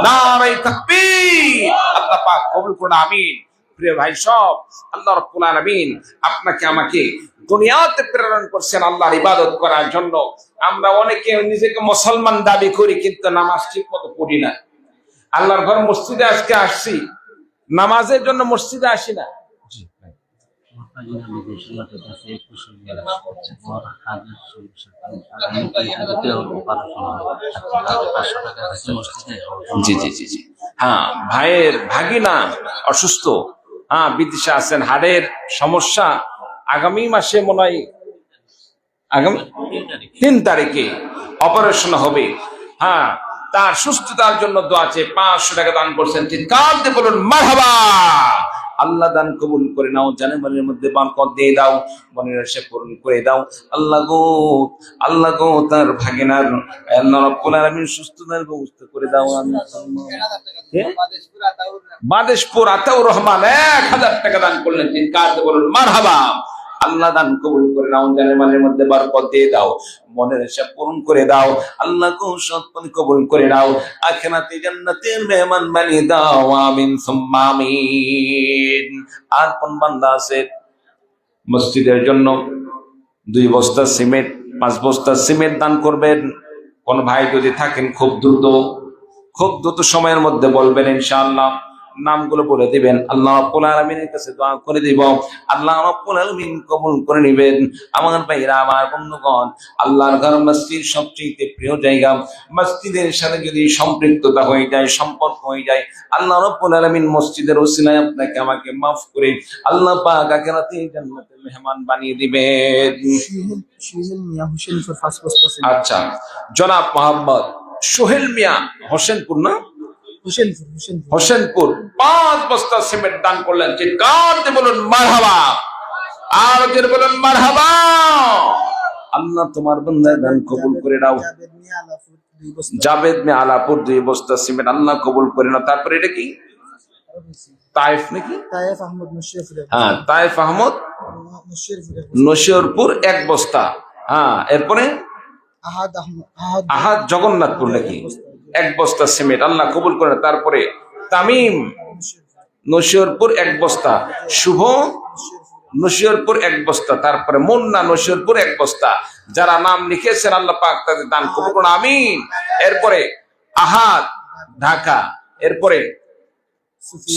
নারে তাকবীর। আল্লাহ পাক কবুল করুন, আমিন। প্রিয় ভাই সব, আল্লাহ রাব্বুল আলামিন আপনাকে আমাকে দুনিয়াতে প্রেরণ করছেন আল্লাহর ইবাদত করার জন্য। আমরা অনেকে নিজেকে মুসলমান দাবি করি, কিন্তু নামাজ ঠিক মতো পড়ি না। আল্লাহর ঘর মসজিদে আজকে আসছি, নামাজের জন্য মসজিদে আসি না। জি জি জি জি, হ্যাঁ, ভাইয়ের ভাগিনা অসুস্থ, হ্যাঁ, বিদেশে আছেন, হাড়ের সমস্যা। আগামী মাসে মনে হয় আগামী 3 তারিখে অপারেশন হবে। হ্যাঁ, তার সুস্থতার জন্য দোয়া চেয়ে 500 টাকা দান করছেন। চিৎকার দিয়ে বলুন মারহাবা। আল্লাহ দান কবুল করে নাও, জানে মনের মধ্যে বরকত দিয়ে দাও, মনের আশা পূরণ করে দাও। আল্লাহ গো, আল্লাহ গো, তার ভাগিনার আল্লাহ রাব্বুল আলামিন সুস্থতার ব্যবস্থা করে দাও। আমিন। বাদেশপুর আতাউর রহমান 1000 টাকা দান করলেন। চিৎকার দিয়ে বলুন মারহাবা। আল্লাহ দান কবুল করে নাও, জানে মালের মধ্যে বরকত দিয়ে দাও, মনের আশা পূরণ করে দাও। আল্লাহ গো, সৎপথ কবুল করে নাও, আখিরাতে জান্নাতের মেহমান বানিয়ে দাও। আমিন সুম্মা আমিন। আর কোন বান্দা আছে মসজিদের জন্য 2 বস্তা সিমেন্ট, 5 বস্তা সিমেন্ট দান করবেন? কোন ভাই যদি থাকেন খুব দ্রুত সময়ের মধ্যে বলবেন, ইনশাআল্লাহ নামগুলো বলে দিবেন। আল্লাহ রাব্বুল আলামিনের কাছে দোয়া করে দিব, আল্লাহ রাব্বুল আলামিন কবুল করে নেবেন। আমার ভাইরা, আমার বন্ধুগণ, আল্লাহর ঘর মসজিদ সবচেয়ে প্রিয় জায়গা। মসজিদের সাথে যদি সম্পৃক্ততা হয়ে যায়, সম্পর্ক হয়ে যায়, আল্লাহ রাব্বুল আলামিন মসজিদের ওসিলায় আপনাকে আমাকে মাফ করে আল্লাহ পাক আখিরাতে জান্নাতের মেহমান বানিয়ে দিবেন। আচ্ছা, জনাব মোহাম্মদ সোহেল মিয়া, হোসেনপুর না, হোসেনপুর 5 বস্তা সিমেন্ট দান করলেন। চিৎকার দিয়ে বলুন মারহাবা। আর জোরে বলুন মারহাবা। আল্লাহ তোমার বান্দার দান কবুল করে নাও। জাবেদ মিয়া আলাপুর 2 বস্তা সিমেন্ট, আল্লাহ কবুল করে নাও। তারপরে এটা কি, তায়েফ নাকি? তায়েফ আহমদ নশিরপুর, হ্যাঁ, তায়েফ আহমদ নশিরপুর 1 বস্তা। হ্যাঁ, এরপরে আহাদ জগন্নাথপুর নাকি 1 বস্তা সিমেন্ট, আল্লাহ কবুল করে। তারপরে তামিম নশিরপুর 1 বস্তা, শুভ নশিরপুর 1 বস্তা, তারপরে মুন্না নশিরপুর 1 বস্তা। যারা নাম লিখেছেন আল্লাহ পাক তাদের দান কবুল করুন, আমিন। এরপরে আহাদ ঢাকা, এরপরে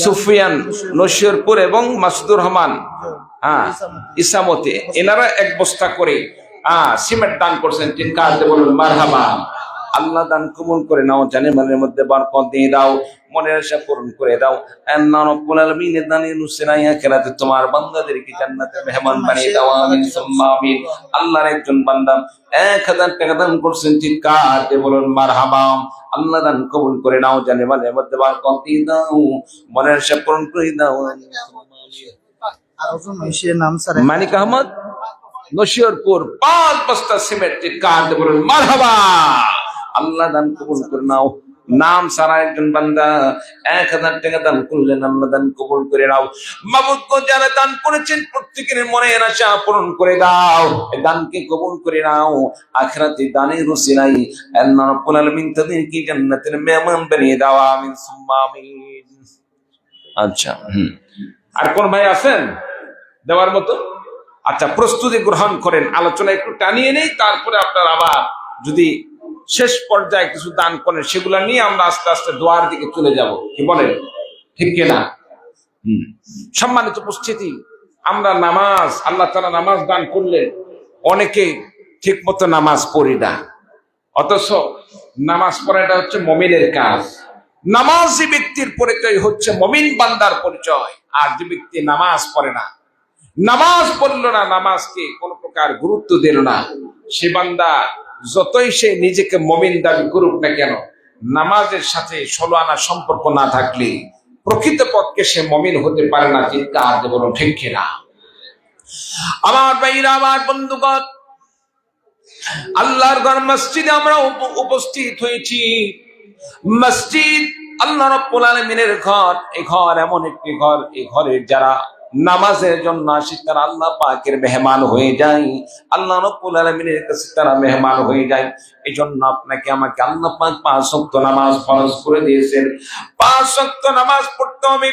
সুফিয়ান নশিরপুর এবং মাসুদুর রহমান, হ্যাঁ, ইসামতি, এনারা 1 বস্তা করে সিমেন্ট দান করছেন। চিৎকার দিয়ে বলুন মারহাবা। আল্লাহ দান কবুল করে নাও, জানে মালের মধ্যে বরকত দিয়ে দাও, মনের আশা পূরণ করে দাও। আল্লাহ রাব্বুল আলামিনের দানে নুসরাত আখিরাতে তোমার বান্দাদেরকে জান্নাতের মেহমান বানিয়ে দাও। আমিন সুম্মা আমিন। আল্লাহর একজন বান্দা 1000 টাকা দান করছেন। চিৎকার দিয়ে বলুন মারহাবা। আল্লাহ দান কবুল করে নাও, জানে মালের মধ্যে বরকত দিয়ে দাও, মনের আশা পূরণ করে দাও। মানিক আহমদ নশিরপুর 5 বস্তা সিমেন্ট। চিৎকার দিয়ে বলুন মারহাবা। আল্লাহ দান কবুল করে নাও। নাম সারা একজন বান্দা 1000 টাকা দান করলেন, আল্লাহ দান কবুল করে নাও। মাবুদ গো, যারা দান করেছেন প্রত্যেকের মনের আশা পূরণ করে দাও, এই দানকে কবুল করে নাও। আখিরাতে দানের ওসিলায় আল্লাহ রাব্বুল আলামিন তাদেরকে জান্নাতের মেহমান বানিয়ে দাও। আমিন সুম্মা আমিন। আচ্ছা, আর কোন ভাই আছেন দেওয়ার মতো? আচ্ছা, প্রস্তুতি গ্রহণ করেন, আলোচনা একটু টানিয়ে নেই, তারপরে আপনার আবার যদি শেষ পর্যায়ে কিছু দান করেন সেগুলা নিয়ে আমরা আস্তে আস্তে দোয়ার দিকে চলে যাব। কি বলেন, ঠিক কিনা? সম্মানিত উপস্থিতি, আমরা নামাজ, আল্লাহ তাআলা নামাজ দান করলেন, অনেকে ঠিক মতো নামাজ পড়ি না, অথচ নামাজ পড়াটা হচ্ছে মুমিনের কাজ। নামাজি ব্যক্তির পরিচয় হচ্ছে মুমিন বান্দার পরিচয়। আর যে ব্যক্তি নামাজ পড়ে না, নামাজ পড়লো না, নামাজকে কোন প্রকার গুরুত্ব দিল না, সে বান্দা যতই সে নিজেকে মুমিন দাবি করুক না কেন, নামাজের সাথে 16 আনা সম্পর্ক না থাকলে প্রকৃতপক্ষে সে মুমিন হতে পারে না। চিৎকার দিয়ে বলুন ঠিক কিনা? আমার ভাইরা, আমার বন্ধুগণ, আল্লাহর ঘর মসজিদে আমরা উপস্থিত হয়েছি। মসজিদ আল্লাহ রাব্বুল আলামিনের ঘর। এই ঘর এমন একটি ঘর, এই ঘরের যারা নামাজের জন্য আসে তারা আল্লাহ পাকের মেহমান হয়ে যায়, আল্লাহ রাব্বুল আলামিনের কাছে তারা মেহমান হয়ে যায়। এই জন্য আপনাকে আমাকে আল্লাহ পাক 5 ওয়াক্ত নামাজ ফরজ করে দিয়েছেন। 5 ওয়াক্ত নামাজ পড়তে হবে,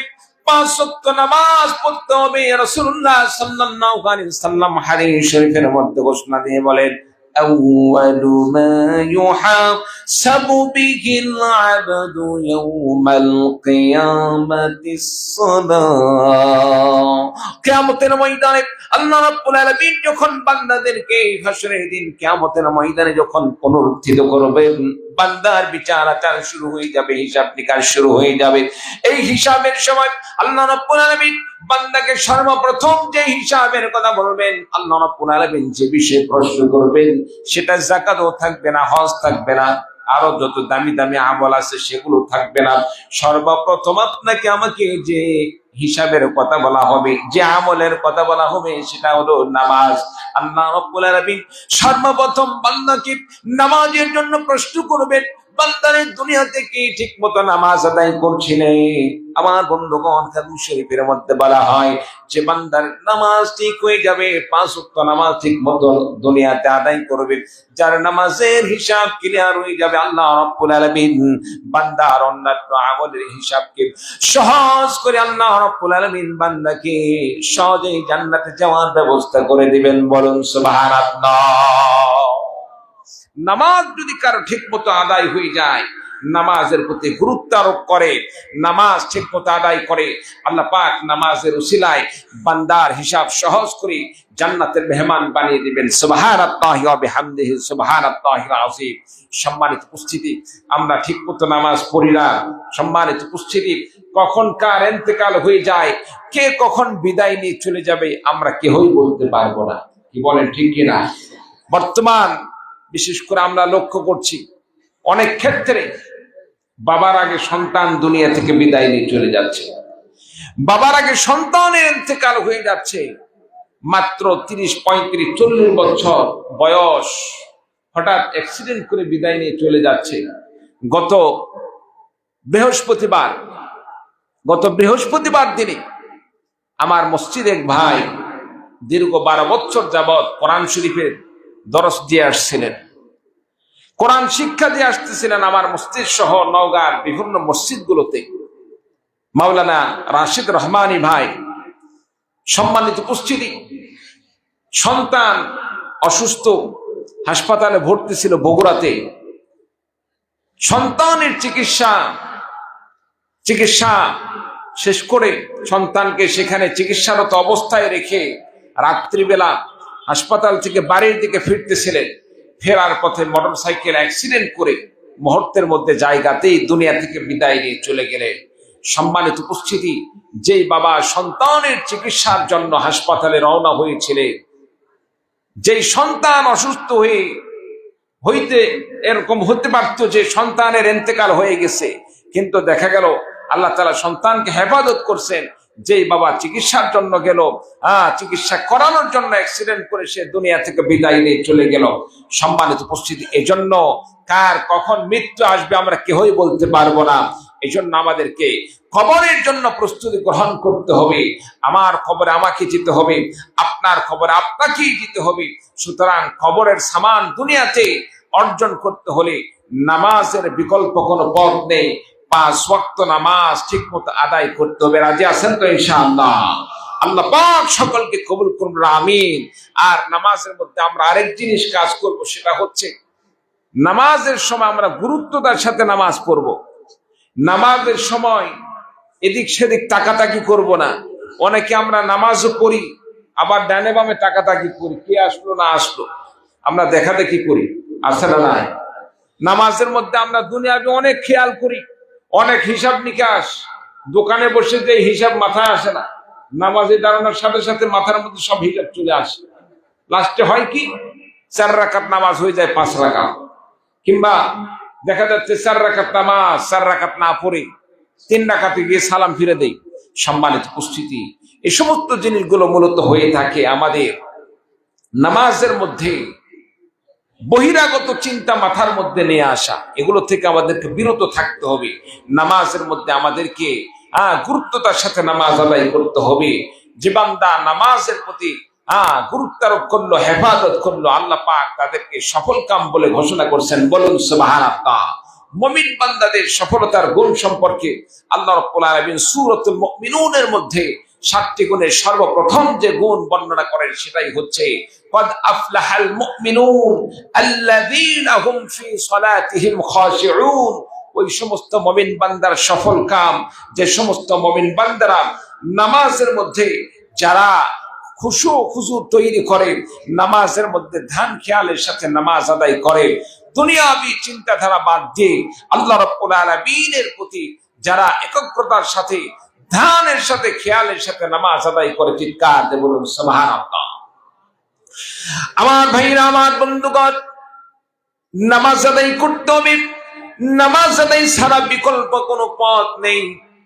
5 ওয়াক্ত নামাজ পড়তে হবে। রাসূলুল্লাহ সাল্লাল্লাহু আলাইহি ওয়াসাল্লাম হাদিস শরীফের মধ্যে ঘোষণা দিয়ে বলেন, أول ما يحاسب به العبد يوم القيامة الصلاة। কিয়ামতের ময়দানে আল্লাহ রাব্বুল আলামিন যখন বান্দাদেরকে হাসরের দিন কিয়ামতের ময়দানে যখন পুনরুত্থিত করবেন, বান্দার বিচার আচার শুরু হয়ে যাবে, হিসাব নিকাশ শুরু হয়ে যাবে। এই হিসাবের সময় আল্লাহ রাব্বুল আলামিন বান্দাকে সর্বপ্রথম যে হিসাবের কথা বলবেন, আল্লাহ রাব্বুল আলামিন যে বিষয়ে প্রশ্ন করবেন সেটা যাকাতও থাকবে না, হজ থাকবে না, আরো যত দামি দামি আমল আছে সেগুলো থাকবে না। সর্বপ্রথম আপনাকে আমাকে যে হিসাবের কথা বলা হবে, যে আমলের কথা বলা হবে সেটা হলো নামাজ। আল্লাহ রাব্বুল আলামিন সর্বপ্রথম বান্দাকে নামাজের জন্য প্রশ্ন করবেন, বান্দারের দুনিয়াতে কি ঠিক মতো নামাজ আদায় করছিলে? আমার বন্ধুগণ, হাদিস শরীফের মধ্যে বলা হয় যে বান্দার নামাজ ঠিক হয়ে যাবে, 5 ওয়াক্ত নামাজ ঠিক মতো দুনিয়াতে আদায় করবে, যার নামাজের হিসাব ক্লিয়ার হয়ে যাবে, আল্লাহ রাব্বুল আলামিন বান্দার অন্যান্য আমলের হিসাবকে সহজ করে আল্লাহ রাব্বুল আলামিন বান্দাকে সহজেই জান্নাতে যাওয়ার ব্যবস্থা করে দিবেন। বলুন সুবহানাল্লাহ। নামাজ যদি কারো ঠিক মতো আদায় হয়ে যায়, নামাজের প্রতি গুরুত্ব আরোপ করে, নামাজ ঠিক মতো আদায় করে, আল্লাহ পাক নামাজের উসিলায় বান্দার হিসাব সহজ করে জান্নাতের মেহমান বানিয়ে দিবেন। সুবহানাল্লাহি ওয়া বিহামদিহি সুবহানাল্লাহিল আযীম। সম্মানিত উপস্থিতি, আমরা ঠিক মতো নামাজ পড়ি না। সম্মানিত উপস্থিতি, কখন কার ইন্তেকাল হয়ে যায়, কে কখন বিদায় নিয়ে চলে যাবে আমরা কেউই বলতে পারবো না। কি বলেন, ঠিক কিনা? বর্তমান বিশেষ করে আমরা লক্ষ্য করছি অনেক ক্ষেত্রে বাবার আগে সন্তান দুনিয়া থেকে বিদায় নিয়ে চলে যাচ্ছে, বাবার আগে সন্তানের ইন্তেকাল হয়ে যাচ্ছে। মাত্র 30, 35, 40 বছর বয়স, হঠাৎ অ্যাক্সিডেন্ট করে বিদায় নিয়ে চলে যাচ্ছে। গত বৃহস্পতিবার দিনে আমার মসজিদ এক ভাই দীর্ঘ 12 বছর যাবৎ কোরআন শরীফের দরস দিয়ে আসছিলেন, কোরআন শিক্ষা দিয়ে আসতেছিলেন আমার মসজিদ সহ নওগাঁর বিভিন্ন মসজিদগুলোতে। মাওলানা রাশিদ রহমানী ভাই। সম্মানিত উপস্থিতি, সন্তান অসুস্থ, হাসপাতালে ভর্তি ছিল বগুড়াতে। সন্তানের চিকিৎসা শেষ করে সন্তানকে সেখানে চিকিৎসারত অবস্থায় রেখে রাত্রিবেলা হাসপাতাল থেকে বাড়ির দিকে ফিরতেছিলেন। ফেরার পথে মোটরসাইকেল অ্যাক্সিডেন্ট করে মুহূর্তের মধ্যে জায়গাতেই দুনিয়া থেকে বিদায় নিয়ে চলে গেলেন। সম্মানিত উপস্থিতি, যেই বাবা সন্তানের চিকিৎসার জন্য হাসপাতালে রওনা হয়েছিলেন, যেই সন্তান অসুস্থ হইতে এরকম হতে পারত যে সন্তানের ইন্তেকাল হয়ে গেছে, কিন্তু দেখা গেল আল্লাহ তাআলা সন্তানকে হেফাজত করছেন। যেই বাবা চিকিৎসার জন্য গেল, চিকিৎসা করানোর জন্য অ্যাক্সিডেন্ট করে সে দুনিয়া থেকে বিদায় নিয়ে চলে গেল। সম্মানিত উপস্থিতি, এজন্য কার কখন মৃত্যু আসবে আমরা কেউই বলতে পারবো না। এজন্য আমাদেরকে কবরের জন্য প্রস্তুতি গ্রহণ করতে হবে। আমার কবরে আমাকে যেতে হবে, আপনার কবরে আপনাকেই যেতে হবে। সুতরাং কবরের সামান দুনিয়াতে অর্জন করতে হলে নামাজের বিকল্প কোনো পথ নেই। 5 ওয়াক্ত নামাজ ঠিক মতো আদায় করতে হবে। রাজি আছেন তো ইনশাআল্লাহ? আল্লাহ পাক সকলকে কবুল করুন, আমিন। আর নামাজের মধ্যে আমরা আরেক জিনিস কাজ করব, সেটা হচ্ছে নামাজের সময় আমরা গুরুত্বতার সাথে নামাজ পড়ব। নামাজের সময় এদিক সেদিক তাকাতাকি করব না। অনেকে আমরা নামাজও পড়ি, আবার ডানে বামে তাকাতাকি করি, কে আসলো না আসলো আমরা দেখা দেখি করি, আছে না নাই? নামাজের মধ্যে আমরা দুনিয়াবি অনেক খেয়াল করি, অনেক হিসাব নিকাশ। দোকানে বসে যে হিসাব মাথায় আসে না, নামাজে দাঁড়ানোর সাথে সাথে মাথার মধ্যে সব হিসাব চলে আসে। লাস্টে হয় কি, 4 রাকাত নামাজ হয়ে যায় 5 রাকাত, কিংবা দেখা যাচ্ছে 4 রাকাত নামাজ 4 রাকাত না পড়ে 3 রাকাতে গিয়ে সালাম ফিরে দেই। সম্মানিত উপস্থিতি, এই সমস্ত জিনিসগুলো মূলত হয়ে থাকে আমাদের নামাজের মধ্যে বহিরাগত চিন্তা মাথার মধ্যে নিয়ে আসা। এগুলো থেকে আমাদেরকে বিরত থাকতে হবে। নামাজের মধ্যে আমাদেরকে গুরুত্বতার সাথে নামাজ আদায় করতে হবে। যে বান্দা নামাজের প্রতি গুরুত্ব আরোপ করলো, হেফাজত করলো, আল্লাহ পাক তাদেরকে সফল কাম বলে ঘোষণা করছেন। বলুন সুবহানাল্লাহ। মুমিন বান্দাদের সফলতার গুণ সম্পর্কে আল্লাহ রাব্বুল আলামিন সূরাতুল মুমিনুনের মধ্যে 7টি গুণের সর্বপ্রথম যে গুণ বর্ণনা করেন সেটাই হচ্ছে قد أفلح المؤمنون الذين هم في صلاتهم خاشعون। ওই সমস্ত মুমিন বান্দার সফল কাম, যে সমস্ত মুমিন বান্দারা নামাজের মধ্যে যারা খুশু তৈরি করে, নামাজের মধ্যে ধ্যান খেয়ালের সাথে নামাজ আদায় করে, দুনিয়াবি চিন্তাধারা বাদ দিয়ে আল্লাহ রাব্বুল আলামিনের প্রতি যারা একাগ্রতার সাথে ধ্যানের সাথে খেয়ালের সাথে নামাজ আদায় করে, চিৎকার দিয়ে বলুন সুবহানাল্লাহ। আমার ভাইরা, আমার বন্ধুগণ, নামাজ আদায় করতে হবে। নামাজ আদায় ছাড়া বিকল্প কোনো পথ নেই।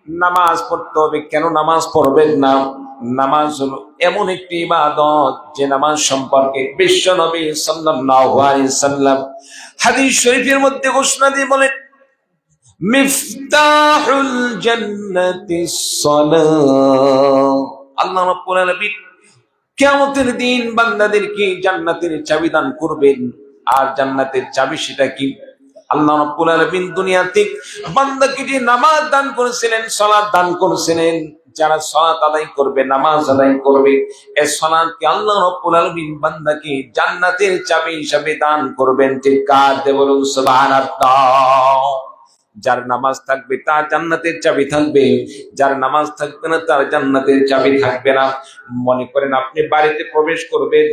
নামাজ পড়তে হবে। কেন নামাজ পড়বেন না? নামাজ হলো এমন একটি ইবাদত যে নামাজ সম্পর্কে বিশ্ব নবী সাল্লাল্লাহু আলাইহি সাল্লাম হাদিস শরীফের মধ্যে ঘোষণা দিয়ে বলেন, মিফতাহুল জান্নাতিস সালাহ। আল্লাহ রাব্বুল আলামিন কিয়ামতের দিন বান্দাদেরকে জান্নাতের চাবি দান করবেন। আর জান্নাতের চাবি সেটা কি? আল্লাহ রাব্বুল আলামিন দুনিয়াতে বান্দাকে যে নামাজ দান করেছিলেন, সালাত দান করেছিলেন, যারা সালাত আদায় করবে, নামাজ আদায় করবে, এই সালাতকে আল্লাহ রাব্বুল আলামিন বান্দাকে জান্নাতের চাবি হিসেবে দান করবেন। চিৎকার দিয়ে বলুন সুবহানাল্লাহ। যার নামাজ থাকবে তার জান্নাতের চাবি থাকবে, যার নামাজ থাকবে না তার জান্নাতের চাবি থাকবে না। মনে করেন আপনি বাড়িতে প্রবেশ করবেন,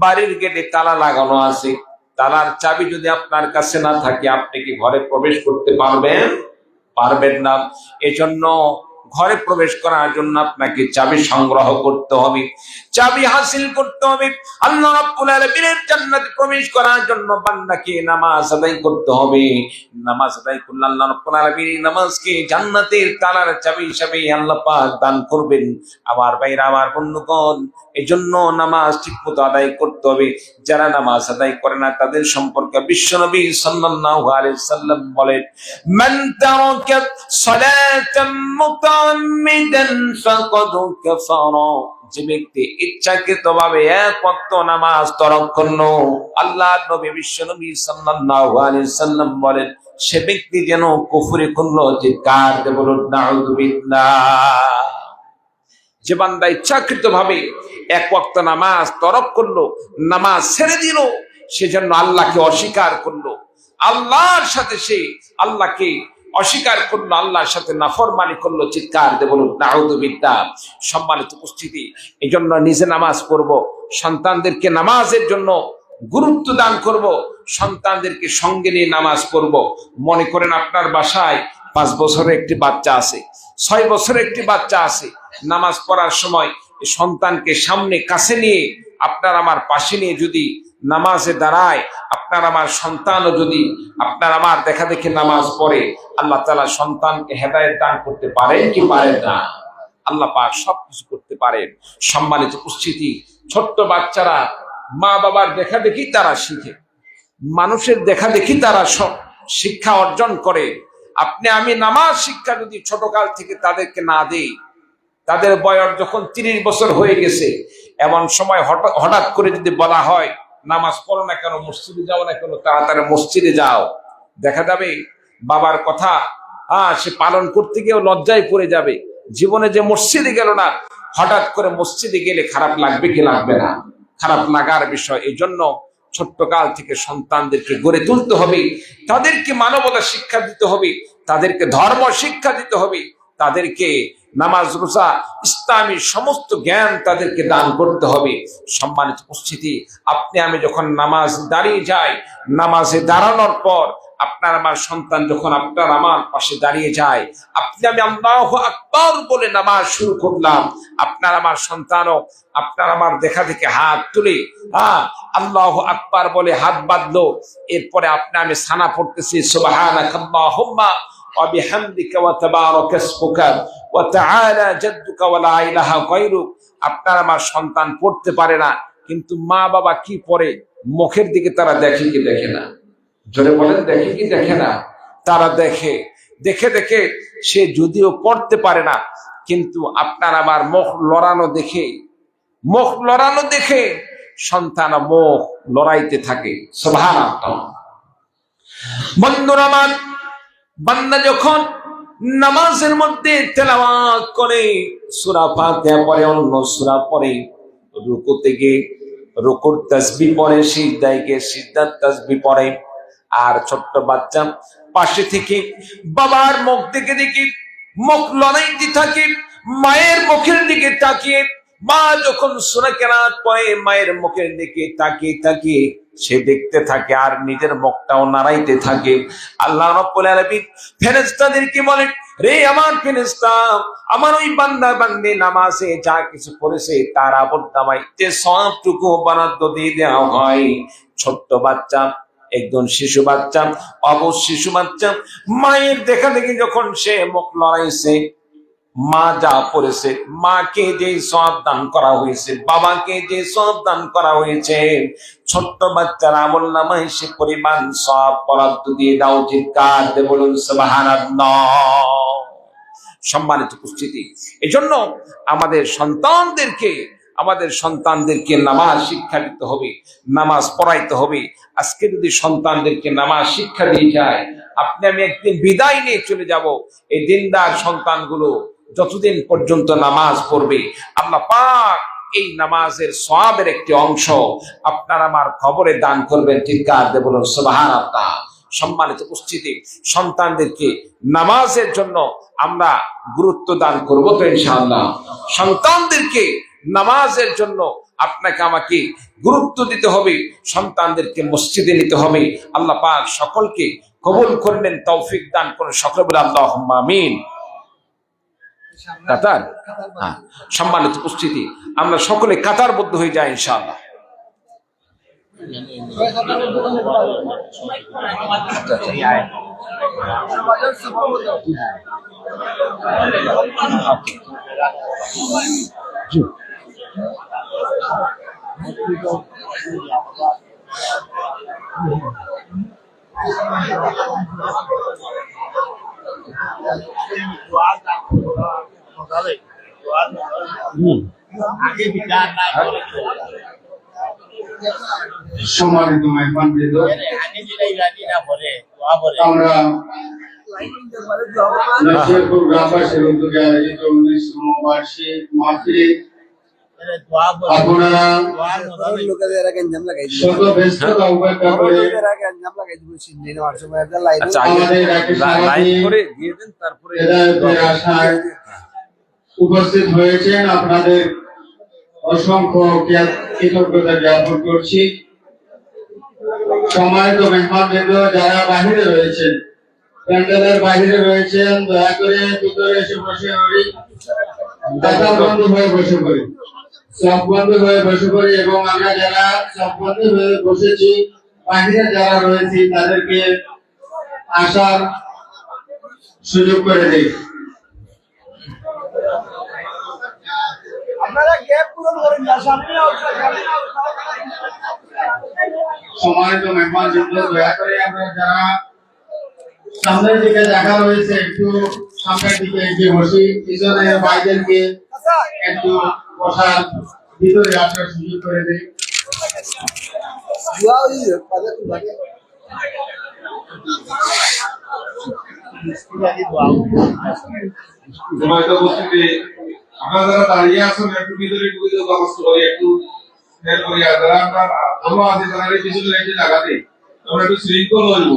বাড়ির গেটে তালা লাগানো আছে, তালার চাবি যদি আপনার কাছে না থাকে আপনি কি ঘরে প্রবেশ করতে পারবেন? পারবেন না। এজন্য ঘরে প্রবেশ করার জন্য আপনাকে চাবি সংগ্রহ করতে হবে, চাবি হাসিল করতে হবে। আল্লাহ রাব্বুল আলামিনের জান্নাতে প্রবেশ করার জন্য বান্দাকে নামাজ আদায় করতে হবে। নামাজ আদায় করলে আল্লাহ রাব্বুল আলামিন নামাজকে জান্নাতের তালার চাবি হিসেবে আল্লাহ পাক দান করবেন। আমার ভাইরা, আমার বন্ধুগণ, এজন্য নামাজ ঠিকমতো আদায় করতে হবে। যারা নামাজ আদায় করে না তাদের সম্পর্কে বিশ্বনবী সাল্লাল্লাহু আলাইহি সাল্লাম বলেন, মান তারাকা সালাতাম মুতাআম্মিদান ফাকাদ কাফারা। যে ব্যক্তি ইচ্ছাকৃতভাবে এক ওয়াক্ত নামাজ তরক করলো, আল্লাহর নবী বিশ্বনবী সাল্লাল্লাহু আলাইহি সাল্লাম বলেন, সে ব্যক্তি যেন কুফরি করলো। চিৎকার দিয়ে বলুন নাউযু বিল্লাহ। যে বান্দা ইচ্ছাকৃতভাবে এক ওয়াক্ত নামাজ তরক করলো, নামাজ ছেড়ে দিল, সেজন্য আল্লাহকে অস্বীকার করলো, আল্লাহর সাথে সে আল্লাহকে অস্বীকার করলো, আল্লাহর সাথে নাফরমানি করলো। চিৎকার দিয়ে বলুন নাউযু বিল্লাহ। সম্মানিত উপস্থিতি, এই জন্য নিজে নামাজ পড়বো, সন্তানদেরকে নামাজের জন্য গুরুত্ব দান করব, সন্তানদেরকে সঙ্গে নিয়ে নামাজ পড়বো। মনে করেন আপনার বাসায় 5 বছরের একটি বাচ্চা আছে, 6 বছরের একটি বাচ্চা আছে। নামাজ পড়ার সময় সন্তানকে সামনে কাছে নিয়ে আপনার আমার পাশে নিয়ে যদি নামাজে দাঁড়ায়, আপনার আমার সন্তানও যদি আপনার আমার দেখা দেখে নামাজ পড়ে, আল্লাহ তাআলা সন্তানকে হেদায়েত দান করতে পারেন কি পারেন না? আল্লাহ পাক সবকিছু করতে পারেন। সম্মানিত উপস্থিতি, ছোট্ট বাচ্চারা মা বাবার দেখা দেখি তারা শিখে, মানুষের দেখা দেখি তারা সব শিক্ষা অর্জন করে। আপনি আমি নামাজ শিক্ষা যদি ছোটকাল থেকে তাদেরকে না দেই, তাদের বয়স যখন 30 বছর হয়ে গেছে, এমন সময় হঠাৎ করে যদি বলা হয় নামাজ পড়ো না কেন, মসজিদে যাও না কেন, তাড়াতাড়ি মসজিদে যাও, দেখা যাবে বাবার কথা সে পালন করতে গিয়েও লজ্জায় পড়ে যাবে। জীবনে যে মসজিদে গেল না, হঠাৎ করে মসজিদে গেলে খারাপ লাগবে কি লাগবে না? খারাপ লাগার বিষয়। এই জন্য ছোট্ট কাল থেকে সন্তানদেরকে গড়ে তুলতে হবে, তাদেরকে মানবতা শিক্ষা দিতে হবে, তাদেরকে ধর্ম শিক্ষা দিতে হবে, তাদেরকে নামাজ রোজা ইসলামী সমস্ত জ্ঞান তাদেরকে দান করতে হবে। সম্মানিত উপস্থিতি, আপনি আমি যখন নামাজ দাঁড়িয়ে যাই, নামাজে দাঁড়ানোর পর আপনার আমার সন্তান যখন আপনার আমার পাশে দাঁড়িয়ে যায়, আপনি আমি আল্লাহু আকবার বলে নামাজ শুরু করলাম, আপনার আমার সন্তানও আপনার আমার দেখা দেখে হাত তুলে আল্লাহু আকবার বলে হাত বাঁধলো। এরপরে আপনি আমি সানা পড়তেছি সুবহানাকাল্লাহুম্মা ওয়া বিহামদিকা ওয়া তাবারাকা ইসমুকা ওয়া তাআলা জাদ্দুকা ওয়া লা ইলাহা গায়রুক। আপনার আমার সন্তান পড়তে পারে না, কিন্তু মা বাবা কি পড়ে মুখের দিকে তারা দেখে কি দেখে না? জোরে বলেন, দেখে কি দেখে না? তারা দেখে, দেখে দেখে সে যদিও পড়তে পারে না, কিন্তু আপনার আমার মুখ লড়ানো দেখে সন্তান মুখ লড়াইতে থাকে। সুবহানাল্লাহ। বন্ধুরা আমার, বান্দা যখন নামাজের মধ্যে তেলাওয়াত করে, সূরা ফাতিহা পড়ে, অন্য সূরা পড়ে, রুকুতে গিয়ে রুকুর তাসবিহ পড়ে, সিজদায় গিয়ে সিজদার তাসবিহ পড়ে, আর ছোট্ট বাচ্চা পাশে থেকে বাবার মুখ দিকে দেখি মুখ লড়াইতে থাকে, মায়ের মুখের দিকে তাকিয়ে, মা যখন সূরা কেরাত পড়ে মায়ের মুখের দিকে তাকিয়ে তাকিয়ে সে দেখতে থাকে আর নিজের মুখটাও নাড়াইতে থাকে। আল্লাহ রাব্বুল আলামিন ফেরেশতাদেরকে বলেন, রে আমার ফেরেশতা, আমার ওই বান্দা বান্দি নামাজে যা কিছু করেছে তার আমলনামায় যে সওয়াবটুকু বরাদ্দ দিয়ে দেওয়া হয়, ছোট্ট বাচ্চা, একজন শিশু বাচ্চা, অবশ শিশু বাচ্চা মায়ের দেখা দেখি যখন সে মুখ লড়াইছে, মা যা পড়েছে, মাকে যে সওয়াব দান করা হয়েছে, বাবাকে যে সওয়াব দান করা হয়েছে, ছোট্ট বাচ্চার আমলনামায় সে পরিমাণ সওয়াব বরাদ্দ দিয়ে দাও। চিৎকার দিয়ে বলুন সুবহানাল্লাহ। সম্মানিত উপস্থিতি, এজন্য আমাদের সন্তানদেরকে নামাজ শিক্ষা দিতে হবে, নামাজ পড়াইতে হবে। আজকে যদি সন্তানদেরকে নামাজ শিক্ষা দিয়ে যায়, আপনি আমি একদিন বিদায় নিয়ে চলে যাব, এই দিনদার সন্তানগুলো যতদিন পর্যন্ত নামাজ পড়বে, আল্লাহ পাক এই নামাজের সওয়াবের একটি অংশ আপনার আমার কবরে দান করবেন। চিৎকার দিয়ে বলুন সুবহানাল্লাহ। সম্মানিত উপস্থিতি, সন্তানদেরকে নামাজের জন্য আমরা গুরুত্ব দান করব তো ইনশাআল্লাহ। সন্তানদেরকে নামাজের জন্য আপনাকে আমাকে গুরুত্ব দিতে হবে, সন্তানদেরকে মসজিদে নিতে হবে। আল্লাহ পাক সকলকে কবুল করলেন, তৌফিক দান করেন। সকলে বলে আল্লাহুম্মা আমিন। কাতার, হ্যাঁ, সম্মানিত উপস্থিতি, আমরা সকলে কাতারবদ্ধ হয়ে যাই ইনশাআল্লাহ। সম্মানিত মেহমানবৃন্দ, আমরা নসিরপুর গ্রামবাসীর উদ্যোগে আয়োজিত 19তম বার্ষিক মাহফিলে আপনারা শত ব্যস্ততা উপেক্ষা করে আমাদের আশায় উপস্থিত হয়েছেন। আপনাদের অসংখ্য কৃতজ্ঞতা জ্ঞাপন করছি। সম্মানিত মেহমানবৃন্দ, যারা বাহিরে রয়েছেন, প্যান্ডেলের বাহিরে রয়েছেন, দয়া করে ভিতরে এসে বসে পড়ি, বন্ধ হয়ে বসে পড়ি, চোখ বন্ধ হয়ে বসে পড়ি, এবং আমরা যারা চোখ বন্ধ হয়ে বসেছি, বাহিরে যারা রয়েছি তাদেরকে আসার সুযোগ করে দিই। সম্মানিত মেহমানবৃন্দ, দয়া করে আমরা যারা সামনের দিকে দেখা রয়েছে একটু সামনের দিকে এগিয়ে বসি, পিছনের ভাইদেরকে একটু বসার ভিতরে আসার সুযোগ করে দিই। আমরা যারা দাঁড়িয়ে আছেন একটু ভিতরে ঢুকে ব্যবস্থা করি, একটু হেল্প করি। আর যারা আমরা ভালো আছি তারা পিছনে একটু জায়গা দিই, আমরা একটু শৃঙ্খল হইব,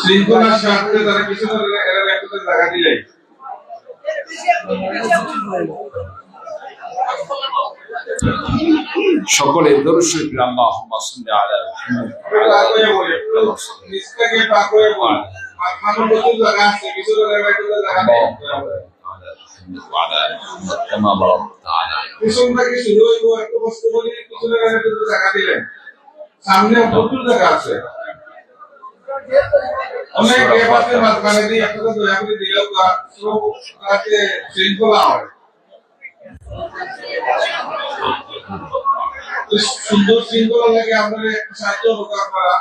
শৃঙ্খলার স্বার্থে তারা পিছনে একটু জায়গা দিলে। সকলে দরুদ শরীফ আল্লাহুম্মা সাল্লি আলা মুহাম্মাদ। নিচকে পাকয়ে বল, আর খানো প্রচুর জায়গা আছে, পিছনে একটু জায়গা দিই। পিছন থেকে শুরু হইব, একটু কষ্ট করি, পিছনে একটু জায়গা দিলেন, সামনে প্রচুর জায়গা আছে। অনেক এবারে মাঝখানে দিয়ে একটা দয়া করে দিলেও সব কাছে শৃঙ্খলা হয়। সুন্দর শৃঙ্খলা লাগে আমাদের একটু সাহায্য হোক আপনারা।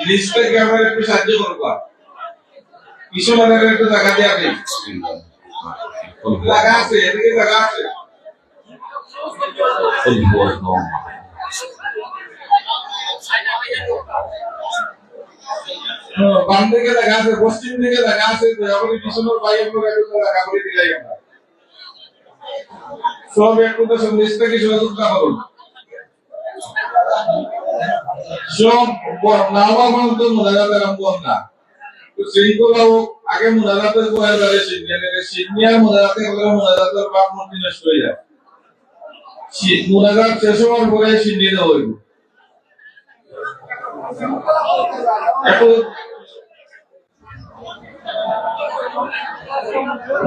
লিস্টটাকে আমরা একটু সাহায্য করবো। কিছু মানুষের একটু জায়গা দিয়ে আপনি জায়গা আছে, এদিকে জায়গা আছে। বাম দিকে জায়গা আছে, পশ্চিম দিকে জায়গা আছে, আপনি পিছনের বাইরে করে একটু জায়গা করে দিলাই আমরা। সব একটু তো সব লিস্টটাকে সহযোগিতা করুন। সব নামা পর্যন্ত মোনাজাতের আমল না। শৃঙ্খলা আগে মোনাজাতের বয়ে ধরে সিনিয়র মোনাজাতে হলে মোনাজাতের বাপ মন্ত্রী নষ্ট হয়ে যায়। মোনাজাত শেষ হওয়ার পরে সিন্নিতে হইব।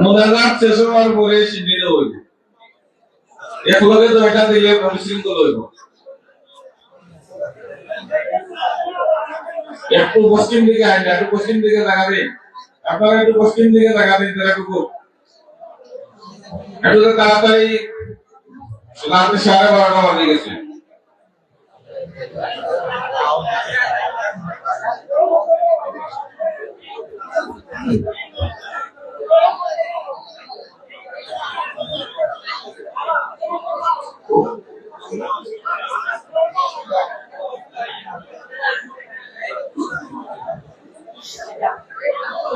মোনাজাত শেষ হওয়ার পরে সিন্নিতে হইব। একলগে তো এটা দিলে বিশৃঙ্খল হইব। একটু পশ্চিম দিকে আইন, একটু পশ্চিম দিকে জায়গা দিন। আপনারা একটু পশ্চিম দিকে জায়গা দিন, একটু তাড়াতাড়ি। রাত 12:30 বাজে গেছে।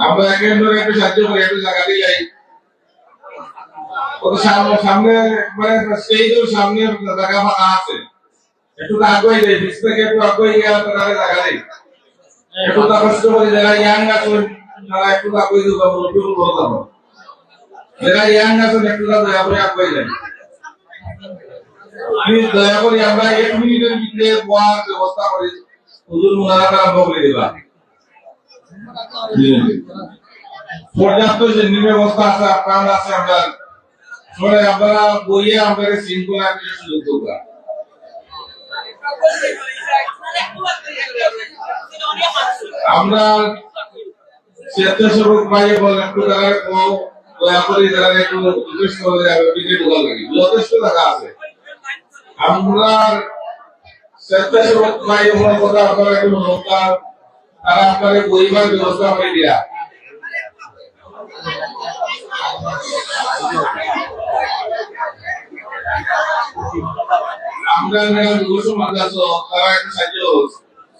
আমরা একে ধরে একটু সাহায্য করি, একটু জায়গা দিলাই। সামনে মানে স্টেজের সামনে জায়গা ফাঁকা আছে, একটু আগুয়ে দেয়, পিছ থেকে একটু আগুয়ে গিয়ে তারা জায়গা দেয়। একটু কষ্ট করে যারা ইয়াং আছেন তারা একটু আগুয়ে দেবো, একটু বড় যাবো। যারা ইয়াং আছেন একটু দয়া করে আগুয়ে যায়। প্লিজ দয়া করে আমরা 1 মিনিটের ভিতরে বলার ব্যবস্থা করি। হুজুর মুনাজাত আরম্ভ করে দিবা। পর্যাপ্ত শ্রেণী ব্যবস্থা আছে, আপনার আছে, আমরা সবাই আপনারা বইয়ে আমাদের শৃঙ্খলা সুযোগ দেবো। আমরা স্বেচ্ছাসেবক ভাইয়ে বলেন একটু তারা দয়া করে তারা একটু রিকোয়েস্ট করে যাবে, টিকিট ঢোকা লাগে, যথেষ্ট টাকা আছে। আমরা স্বেচ্ছাসেবক ভাই বলে কথা আপনারা একটু নৌকার তারা আপনাদের পরিবার ব্যবস্থা করে দিয়া। আমরা তারা একটু সাহায্য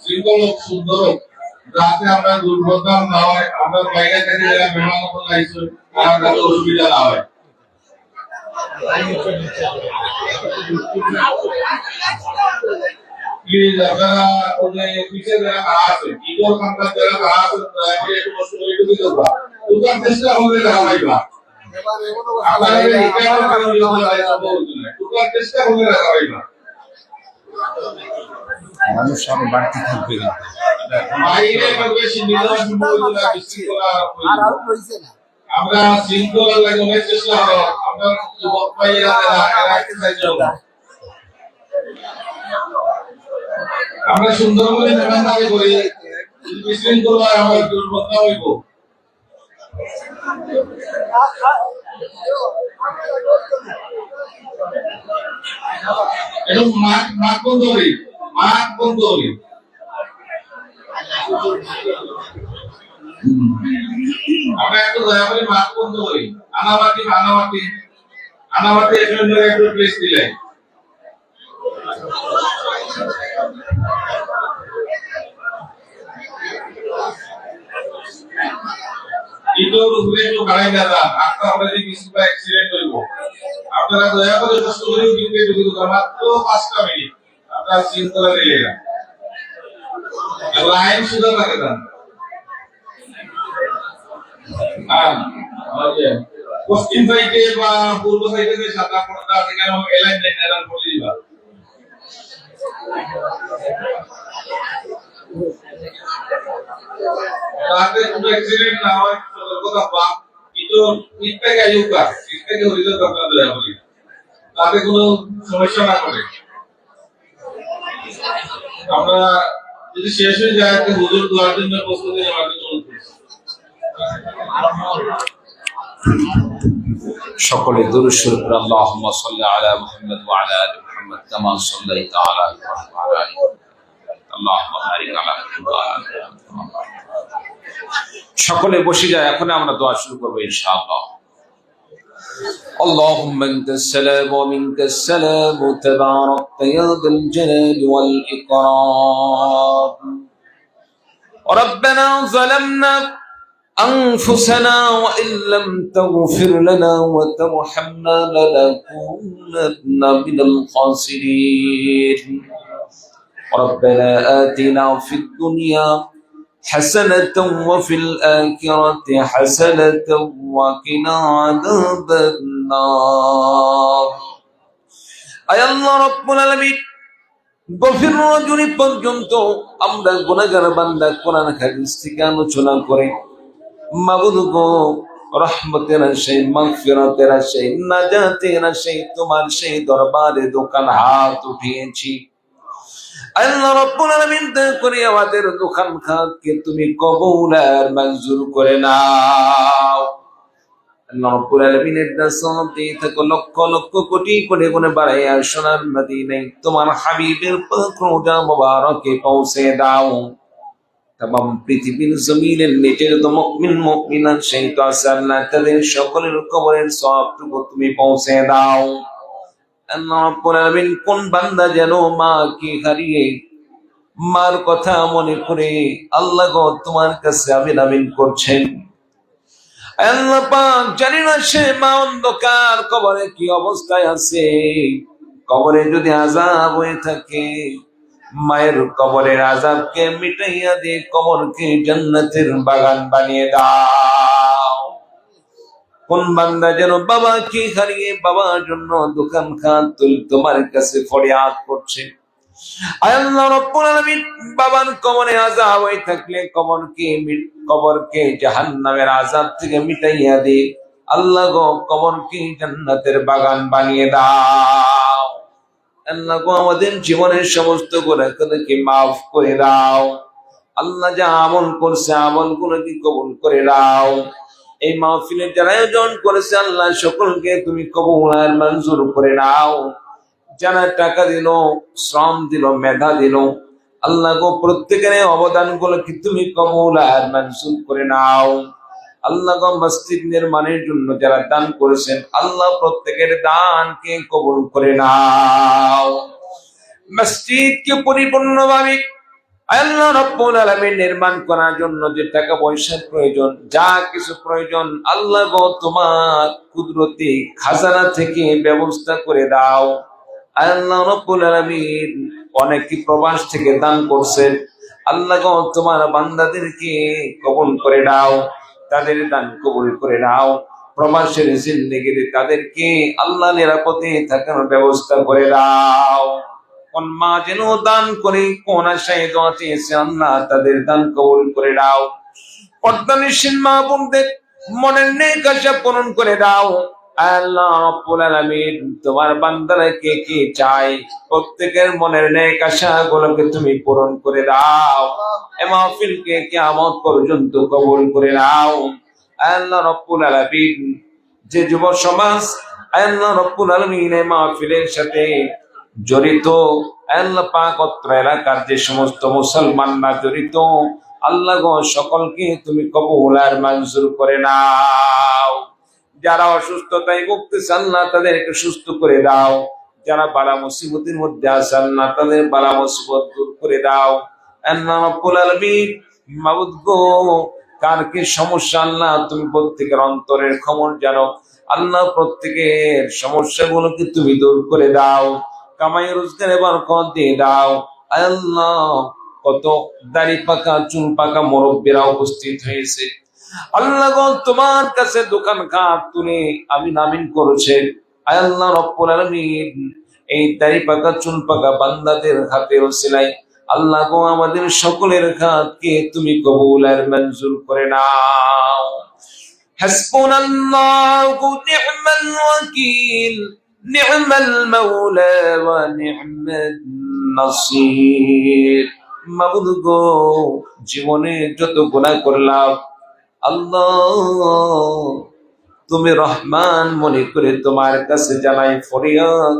শৃঙ্খল সুন্দর যাতে আমরা দুর্ঘটনা না হয়, আমরা বাইরে থেকে যারা মেহমান আইসো তারা যাতে অসুবিধা না হয়। প্লিজ আপনারা ওই পিছিয়ে যারা আছে ইগোর কান্তার যারা আছে দয়া করে একটু কষ্ট করে একটু দিতে পারবা। তোমরা চেষ্টা করলে দেখাইবা। আপনারা এই কারণে কারণ ইগো লাগে সব বলছেন। তোমরা চেষ্টা করলে দেখাইবা। মানুষ সব বাড়তি থাকবে না। বাইরে কাউকে সিনিয়র সম্পর্কে বিশৃঙ্খলা আর হইছে না। আমরা শৃঙ্খলা লাগে অনেক চেষ্টা করব। আমরা যুবক ভাইরা এরা এক্সারসাইজ করব। আমরা সুন্দরবনে মেহমানদারি করি, বিশৃঙ্খলা আমার দুর্বলতা হইব। এরকম মাঠ বন্ধ করি, মাঠ বন্ধ করি। আমরা একটু দয়া করে মাঠ বন্ধ করি। আনাবাতি এখানে একটু প্লেস দিলাই। ইটোর উপরে একটু গাড়ি না যান, আপনার অলরেডি কিছু অ্যাক্সিডেন্ট হইব। আপনারা দয়া করে কষ্ট করে কিন্তু ঢুকে দিতে মাত্র 5টা মিনিট আপনারা শৃঙ্খলা রেখে যান। লাইন সুদা থাকে যান। পশ্চিম সাইডে বা পূর্ব সাইডে যে সাদা পর্দা আছে কেন এলাইন লাইন এলাইন করে দিবা। তাতে কোনো অ্যাক্সিডেন্ট না হয় সতর্কতা পান। কিন্তু ইত্যাদি আয়ুকা ইত্যাদি হইলে আপনারা দয়া করে তাতে কোনো সমস্যা না করে। আমরা যদি শেষ হয়ে যায় তো হুজুর দোয়ার জন্য প্রস্তুতি নেওয়ার জন্য বলতেছি। সকলে দুরূদ শরীফ পড়ে আল্লাহুম্মা সাল্লি আলা মুহাম্মাদ ওয়া আলা আলি মুহাম্মাদ কামা সাল্লাইতা আলা ইব্রাহিম ওয়া আলা আলি ইব্রাহিম আল্লাহুম্মা বারিক আলা মুহাম্মাদ ওয়া আলা আলি মুহাম্মাদ। সকলে বসে যায়, এখন আমরা দোয়া শুরু করব ইনশাআল্লাহ। اللهم انت السلام ومنك السلام تبارك يا ذا الجلال والإكرام. ربنا ظلمنا أنفسنا وإن لم تغفر لنا وترحمنا لنكونن من الخاسرين. ربنا آتنا في الدنيا حسنة وفي الآخرة حسنة وقنا عذاب النار. أي الله رب العالمين গভীর রজনী পর্যন্ত আমরা গুনাহগার বান্দা কোরআন হাদিস থেকে আলোচনা করে মাবুদ গো রহমতের সেই মাগফিরাতের সেই নাজাতের সেই তোমার সেই দরবারে দোকান হাত উঠিয়েছি। আল্লাহ রাব্বুল আলামিন দয়া করে আমাদের দোকান খাতকে তুমি কবুল আর মঞ্জুর করে নাও। আল্লাহ রাব্বুল আলামিনের দাসত দিয়ে থাকো লক্ষ লক্ষ কোটি কোটি গুণে বাড়াইয়া সোনার মদিনায় তোমার হাবিবের পাক রওজা মুবারকে পৌঁছে দাও। तमाम পৃথিবীর জমিনের নিচে যত মুমিন মুমিনাত সেই তো আছে আল্লাহ তাদের সকলের কবরের সওয়াবটুকু তুমি পৌঁছে দাও। আল্লাহ রাব্বুল আলামিন কোন বান্দা যেন মা কি হারিয়ে মার কথা মনে করে আল্লাহ গো তোমার কাছে আমিন করছেন। আল্লাহ পাক জানি না সে মা অন্ধকার কবরে কি অবস্থায় আছে, কবরে যদি আযাব হয়ে থাকে মায়ের কবরের আযাবকে মিটাইয়া দিয়ে কবরকে জান্নাতের বাগান বানিয়ে দাও। কোন বান্দা যেন বাবা কি হারিয়ে বাবার জন্য দোকান খাত তোমার কাছে ফরিয়াদ করছে, আল্লাহ রাব্বুল আলামিন বাবার কবরে আযাব হয়ে থাকলে কবরকে জাহান্নামের আযাব থেকে মিটাইয়া দে আল্লাহ গো, কবরকে জান্নাতের বাগান বানিয়ে দাও। আল্লাহ গো আমাদের জীবনের সমস্ত গুনাহকে মাফ করে দাও। আল্লাহ যা আমল করছে আমল গুলোকে কবুল করে দাও। এই মাহফিলের যারা আয়োজন করেছে আল্লাহ সকলকে তুমি কবুল আর মঞ্জুর করে নাও। যারা টাকা দিল, শ্রম দিল, মেধা দিল আল্লাহ গো প্রত্যেকের অবদান গুলোকে তুমি কবুল আর মঞ্জুর করে নাও। আল্লাহ গো মসজিদ নির্মাণের জন্য যারা দান করেছেন আল্লাহ প্রত্যেকের দানকে কবুল করে নাও। মসজিদকে পরিপূর্ণভাবে আল্লাহ রাব্বুল আলামিন নির্মাণ করার জন্য যে টাকা পয়সার প্রয়োজন, যা কিছু প্রয়োজন আল্লাহ গো তোমার কুদরতি খাজানা থেকে ব্যবস্থা করে দাও। আল্লাহ রাব্বুল আলামিন অনেকে প্রবাস থেকে দান করছেন আল্লাহ গো তোমার বান্দাদেরকে কবুল করে দাও, তাদের দান কবুল করে নাও। প্রবাসের জিন্দেগিতে তাদেরকে আল্লাহ নিরাপদে থাকার ব্যবস্থা করে দাও। কোন মা যেন দান করে কোন আশায় দোয়া চেয়েছে আল্লাহ তাদের দান কবুল করে দাও। পর্দানিশীল মা বোনদের মনের নেক আশা পূরণ করে দাও। আল্লাহ রাব্বুল আলামিন তোমার বান্দারা কে কি চাই প্রত্যেকের মনের নেক আশা গুলোকে তুমি পূরণ করে দাও। এই মাহফিলকে কিয়ামত পর্যন্ত কবুল করে নাও। আল্লাহ রাব্বুল আলামিন যে যুব সমাজ আল্লাহ রাব্বুল আলামিন এই মাহফিলের সাথে জড়িত আল্লাহ পাক অত্র এলাকার যে সমস্ত মুসলমানরা জড়িত আল্লাহ গো সকলকে তুমি কবুল আর মঞ্জুর করে নাও। যারা অসুস্থতায় ভুগতেছে আল্লাহ তাদেরকে সুস্থ করে দাও। যারা বালা মুসিবতের মধ্যে আছে আল্লাহ তাদের বালা মুসিবত দূর করে দাও। আল্লাহ রাব্বুল আলামিন মাবুদ গো কার কি সমস্যা আল্লাহ তুমি প্রত্যেকের অন্তরের খবর জানো। আল্লাহ প্রত্যেকের সমস্যাগুলোকে তুমি দূর করে দাও, কামাই রোজগারে বরকত দিয়ে দাও। আল্লাহ কত দাড়ি পাকা চুল পাকা মুরব্বীরা উপস্থিত হয়েছে আল্লাহ গো তোমার কাছে দোকান ঘাট তুলে আমিন করেছে। আল্লাহ রাব্বুল আলামিন এই দাড়ি পাকা চুল পাকা বান্দাদের হাতে ওসিলায় আল্লাহ গো আমাদের সকলের কাজকে তুমি কবুল আর মঞ্জুর করে নাও। হাসবুনাল্লাহু নি'মাল ওয়াকিল নি'মাল মাওলা ওয়া নি'মান নাসির। মাবুদ গো, জীবনে যত গুনাহ করলাম আল্লাহ, তুমি রহমান মনে করে তোমার কাছে জানাই ফরিয়াদ,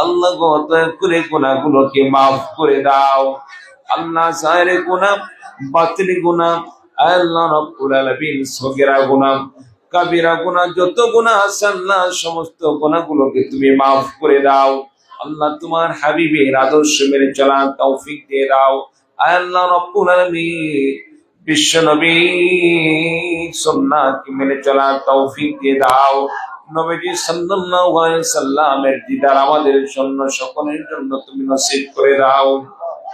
আল্লাহ গো দয়া করে গুনাহগুলোকে মাফ করে দাও। আল্লাহ জাহের গুনাহ, বাতিল গুনাহ, আল্লাহ রাব্বুল আলামিন সগীরা গুনাহ, কাবিরা গুনাহ, যত গুনাহ আছে আল্লাহ সমস্ত গুনাহগুলোকে তুমি মাফ করে দাও। আল্লাহ তোমার হাবিবের আদর্শ মেনে চলার তৌফিক দিয়ে দাও। আল্লাহ রাব্বুল আলামিন বিশ্ব নবী সুন্নাহকে মেনে চলার তৌফিক দিয়ে দাও। নবীজি সাল্লাল্লাহু আলাইহি সাল্লামের দিদার আমাদের জন্য সকলের জন্য তুমি নসিব করে দাও।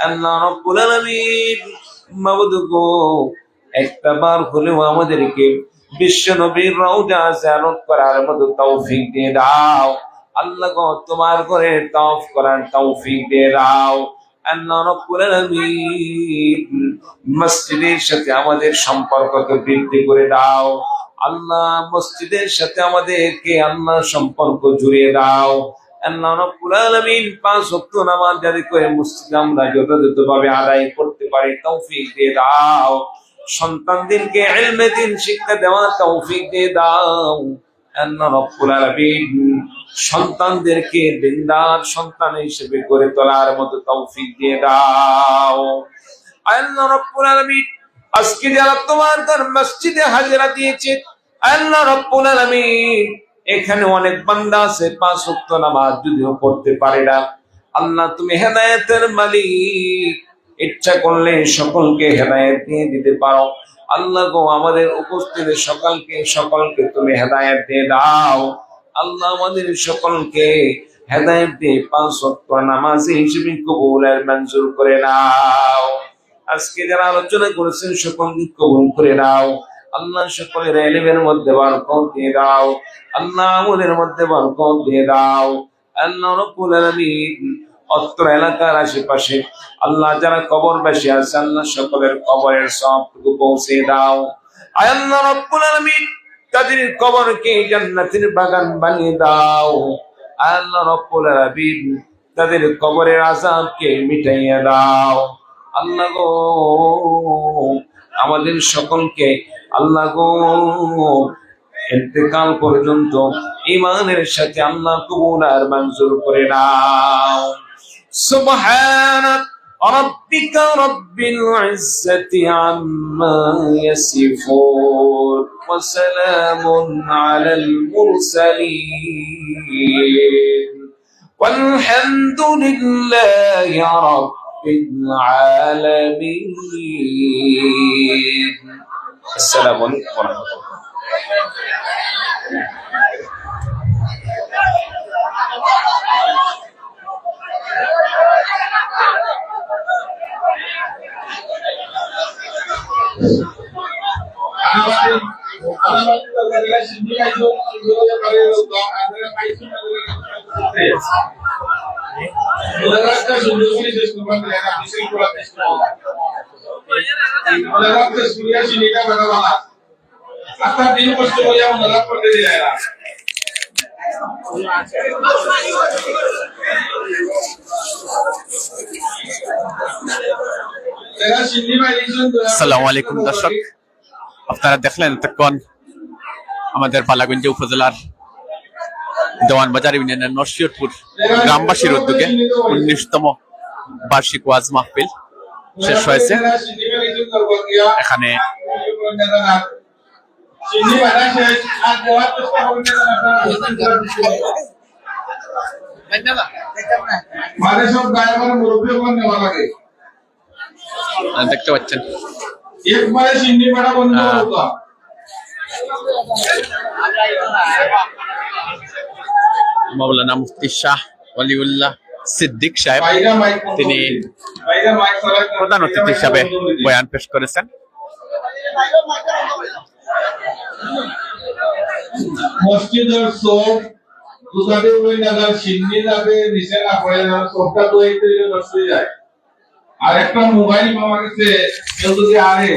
আল্লাহ রাব্বুল আলামিন মাবুদ গো, একটা বার হলেও আমাদেরকে বিশ্ব নবীর রওজা জিয়ারত করার মতো তৌফিক দিয়ে দাও। আল্লাহ গো, তোমার ঘরে তওয়াফ করার তৌফিক দিয়ে দাও। আল্লাহ রাব্বুল আলামিন মসজিদের সাথে আমাদের সম্পর্ককে বৃদ্ধি করে দাও। আল্লাহ মসজিদের সাথে আমাদেরকে আল্লাহ সম্পর্ক জুড়িয়ে দাও। আল্লাহ রাব্বুল আলামিন 5 ওয়াক্ত নামাজ জারি করে মসজিদে আমরা যথাযথভাবে আদায় করতে পারি তৌফিক দিয়ে দাও। সন্তানদেরকে ইলমে দ্বীন শিক্ষা দেওয়ার তৌফিক দিয়ে দাও। আল্লাহ রাব্বুল আলামিন সন্তানদেরকে দিনদার সন্তান হিসেবে গড়ে তোলার মতো তৌফিক দিয়ে দাও। আল্লাহ রাব্বুল আলামিন আজকে যারা তোমার ঘর মসজিদে হাজিরা দিয়েছে, আল্লাহ রাব্বুল আলামিন এখানে অনেক বান্দা আছে 5 ওয়াক্ত নামাজ যদিও পড়তে পারে না। আল্লাহ তুমি হেদায়েতের মালিক, ইচ্ছা করলে সকলকে হেদায়েত দিয়ে দিতে পারো। আল্লাহ গো, আমাদের উপস্থিত সকলকে তুমি হেদায়েত দিয়ে দাও। আল্লাহ আমাদের সকলকে হেদায়েত দিয়ে 5 ওয়াক্ত নামাজি হিসেবে কবুল আর মঞ্জুর করে নাও। আজকে যারা আলোচনা করেছেন সকলকে কবুল করে নাও। আল্লাহ সকলের ইলমের মধ্যে বরকত দিয়ে দাও। আল্লাহ আমলের মধ্যে বরকত দিয়ে দাও। আল্লাহ রাব্বুল আলামিন অত্র এলাকার আশেপাশে আল্লাহ যারা কবরবাসী আছে আল্লাহ সকলের কবরের সওয়াবটুকু পৌঁছে দাও। আল্লাহ রাব্বুল আলামিন তাদের কবরকে জান্নাতের বাগান বানিয়ে দাও। আল্লাহ রাব্বুল আলামিন তাদের কবরের আযাবকে মিটাইয়া দাও। আল্লাহ গো, আমাদের সকলকে আল্লাহ গো ইন্তেকাল পর্যন্ত ঈমানের সাথে আল্লাহ কবুল আর মঞ্জুর করে নাও। সুবহান রাব্বিকা রাব্বিল ইজ্জাতি আম্মা ইয়াসিফুন ওয়া সালামুন আলাল মুরসালিন ওয়ালহামদুলিল্লাহি রাব্বিল আলামিন। আসসালামু আলাইকুম ওয়া রাহমাতুল্লাহ। hasta tiene puesto ya una la parte de la আসসালামু আলাইকুম দর্শক, আপনারা দেখলেন এতক্ষণ আমাদের পালাগঞ্জ উপজেলার দেওয়ানবাজার ইউনিয়নের নরসিয়তপুর গ্রামবাসীর উদ্যোগে 19তম বার্ষিক ওয়াজ মাহফিল শেষ হয়েছে। এখানে দেখতে পাচ্ছেন মাওলানা মুফতি শাহ ওয়ালিউল্লাহ সিদ্দিক সাহেব, তিনি প্রধান অতিথি হিসাবে বয়ান পেশ করেছেন। মসজিদের সব দুধারে ওই নাগাল সিন্নি যাবে নিচে না পড়ে যাবে, সবটা তো এই তৈরি নষ্ট হয়ে যায়। আর একটা মোবাইল আমার কাছে কেউ যদি আরে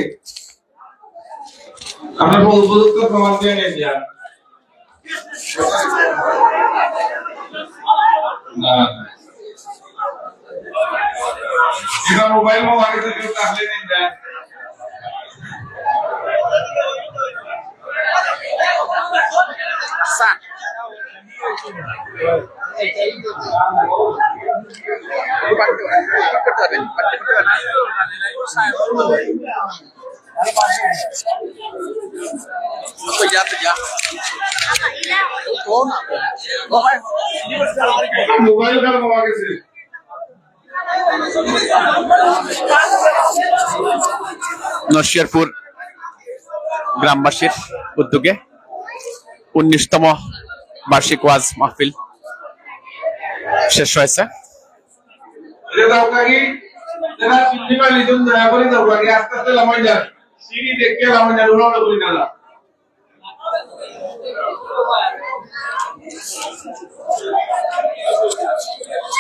আমরা উপযুক্ত প্রমাণ দিয়ে নিয়ে যান না এটা মোবাইল মোবাইল থেকে তাহলে নিন যায় মোবাইল কার মোবাইল গেছে নরসিংদীপুর গ্রামবাসীর উদ্যোগে 19তম বার্ষিক ওয়াজ মাহফিল শেষ হয়েছে। যারা চিল্লি মালি জন দয়া করে দাও আগে আস্তে আস্তে লামাই যান সিঁড়ি দেখে লামাই যান ওরা করি না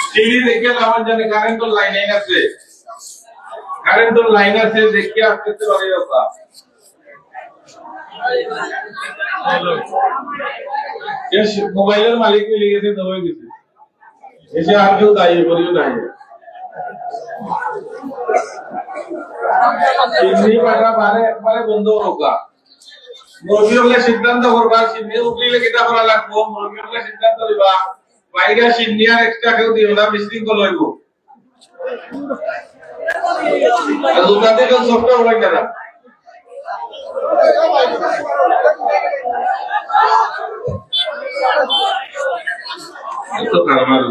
সিঁড়ি দেখে লামাই জানে কারেন্টের লাইন আছে দেখে আস্তে আস্তে বাড়ি যাবা মোবাইলের মালিক মিলে গেছে তো হয়ে গেছে এসে আর কেউ দায়ী করিও নাই চিমনি পাটা বারে একবারে বন্ধ হোকা মুরগি হলে সিদ্ধান্ত করবা চিমনি উঠলে কিটা করা লাগবো মুরগি হলে সিদ্ধান্ত দিবা বাইরে চিমনি আর এক্সট্রা কেউ দিও না বিশৃঙ্খল হইব দোকান থেকে সবটা উড়াই না তো কারমার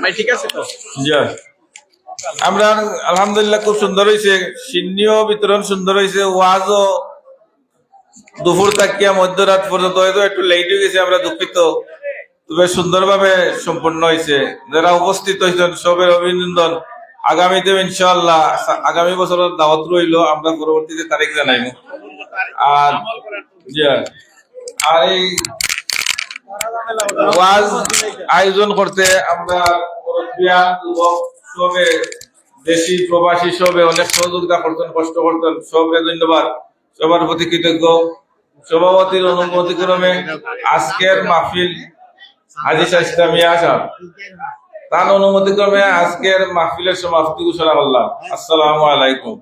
ভাই ঠিক আছে তো? আমরা আলহামদুলিল্লাহ খুব সুন্দর হয়েছে সিন্নিও বিতরণ সুন্দর হয়েছে ওয়াজও দুপুর তাকিয়া মধ্যরাত পর্যন্ত হয়তো একটু লেট হয়ে গেছে আমরা দুঃখিত তবে সুন্দরভাবে সম্পন্ন হয়েছে যারা উপস্থিত হয়েছেন সবের অভিনন্দন আগামীতে ইনশাআল্লাহ আগামী বছরের দাওয়াত রইল আমরা পরবর্তীতে তারিখ জানাইব আর আর এই ওয়াজ আয়োজন করতে আমরা মুরব্বিয়ান যুবক সবে দেশি প্রবাসী সবে অনেক সহযোগিতা করতেন কষ্ট করতেন সবে ধন্যবাদ সবার প্রতি কৃতজ্ঞ সভাপতির অনুমতিক্রমে আজকের মাহফিল হাজী শাহ ইসলামিয়া সাহেব তার অনুমতিক্রমে আজকের মাহফিলের সমাপ্তি ঘোষণা করলাম। আসসালামু আলাইকুম।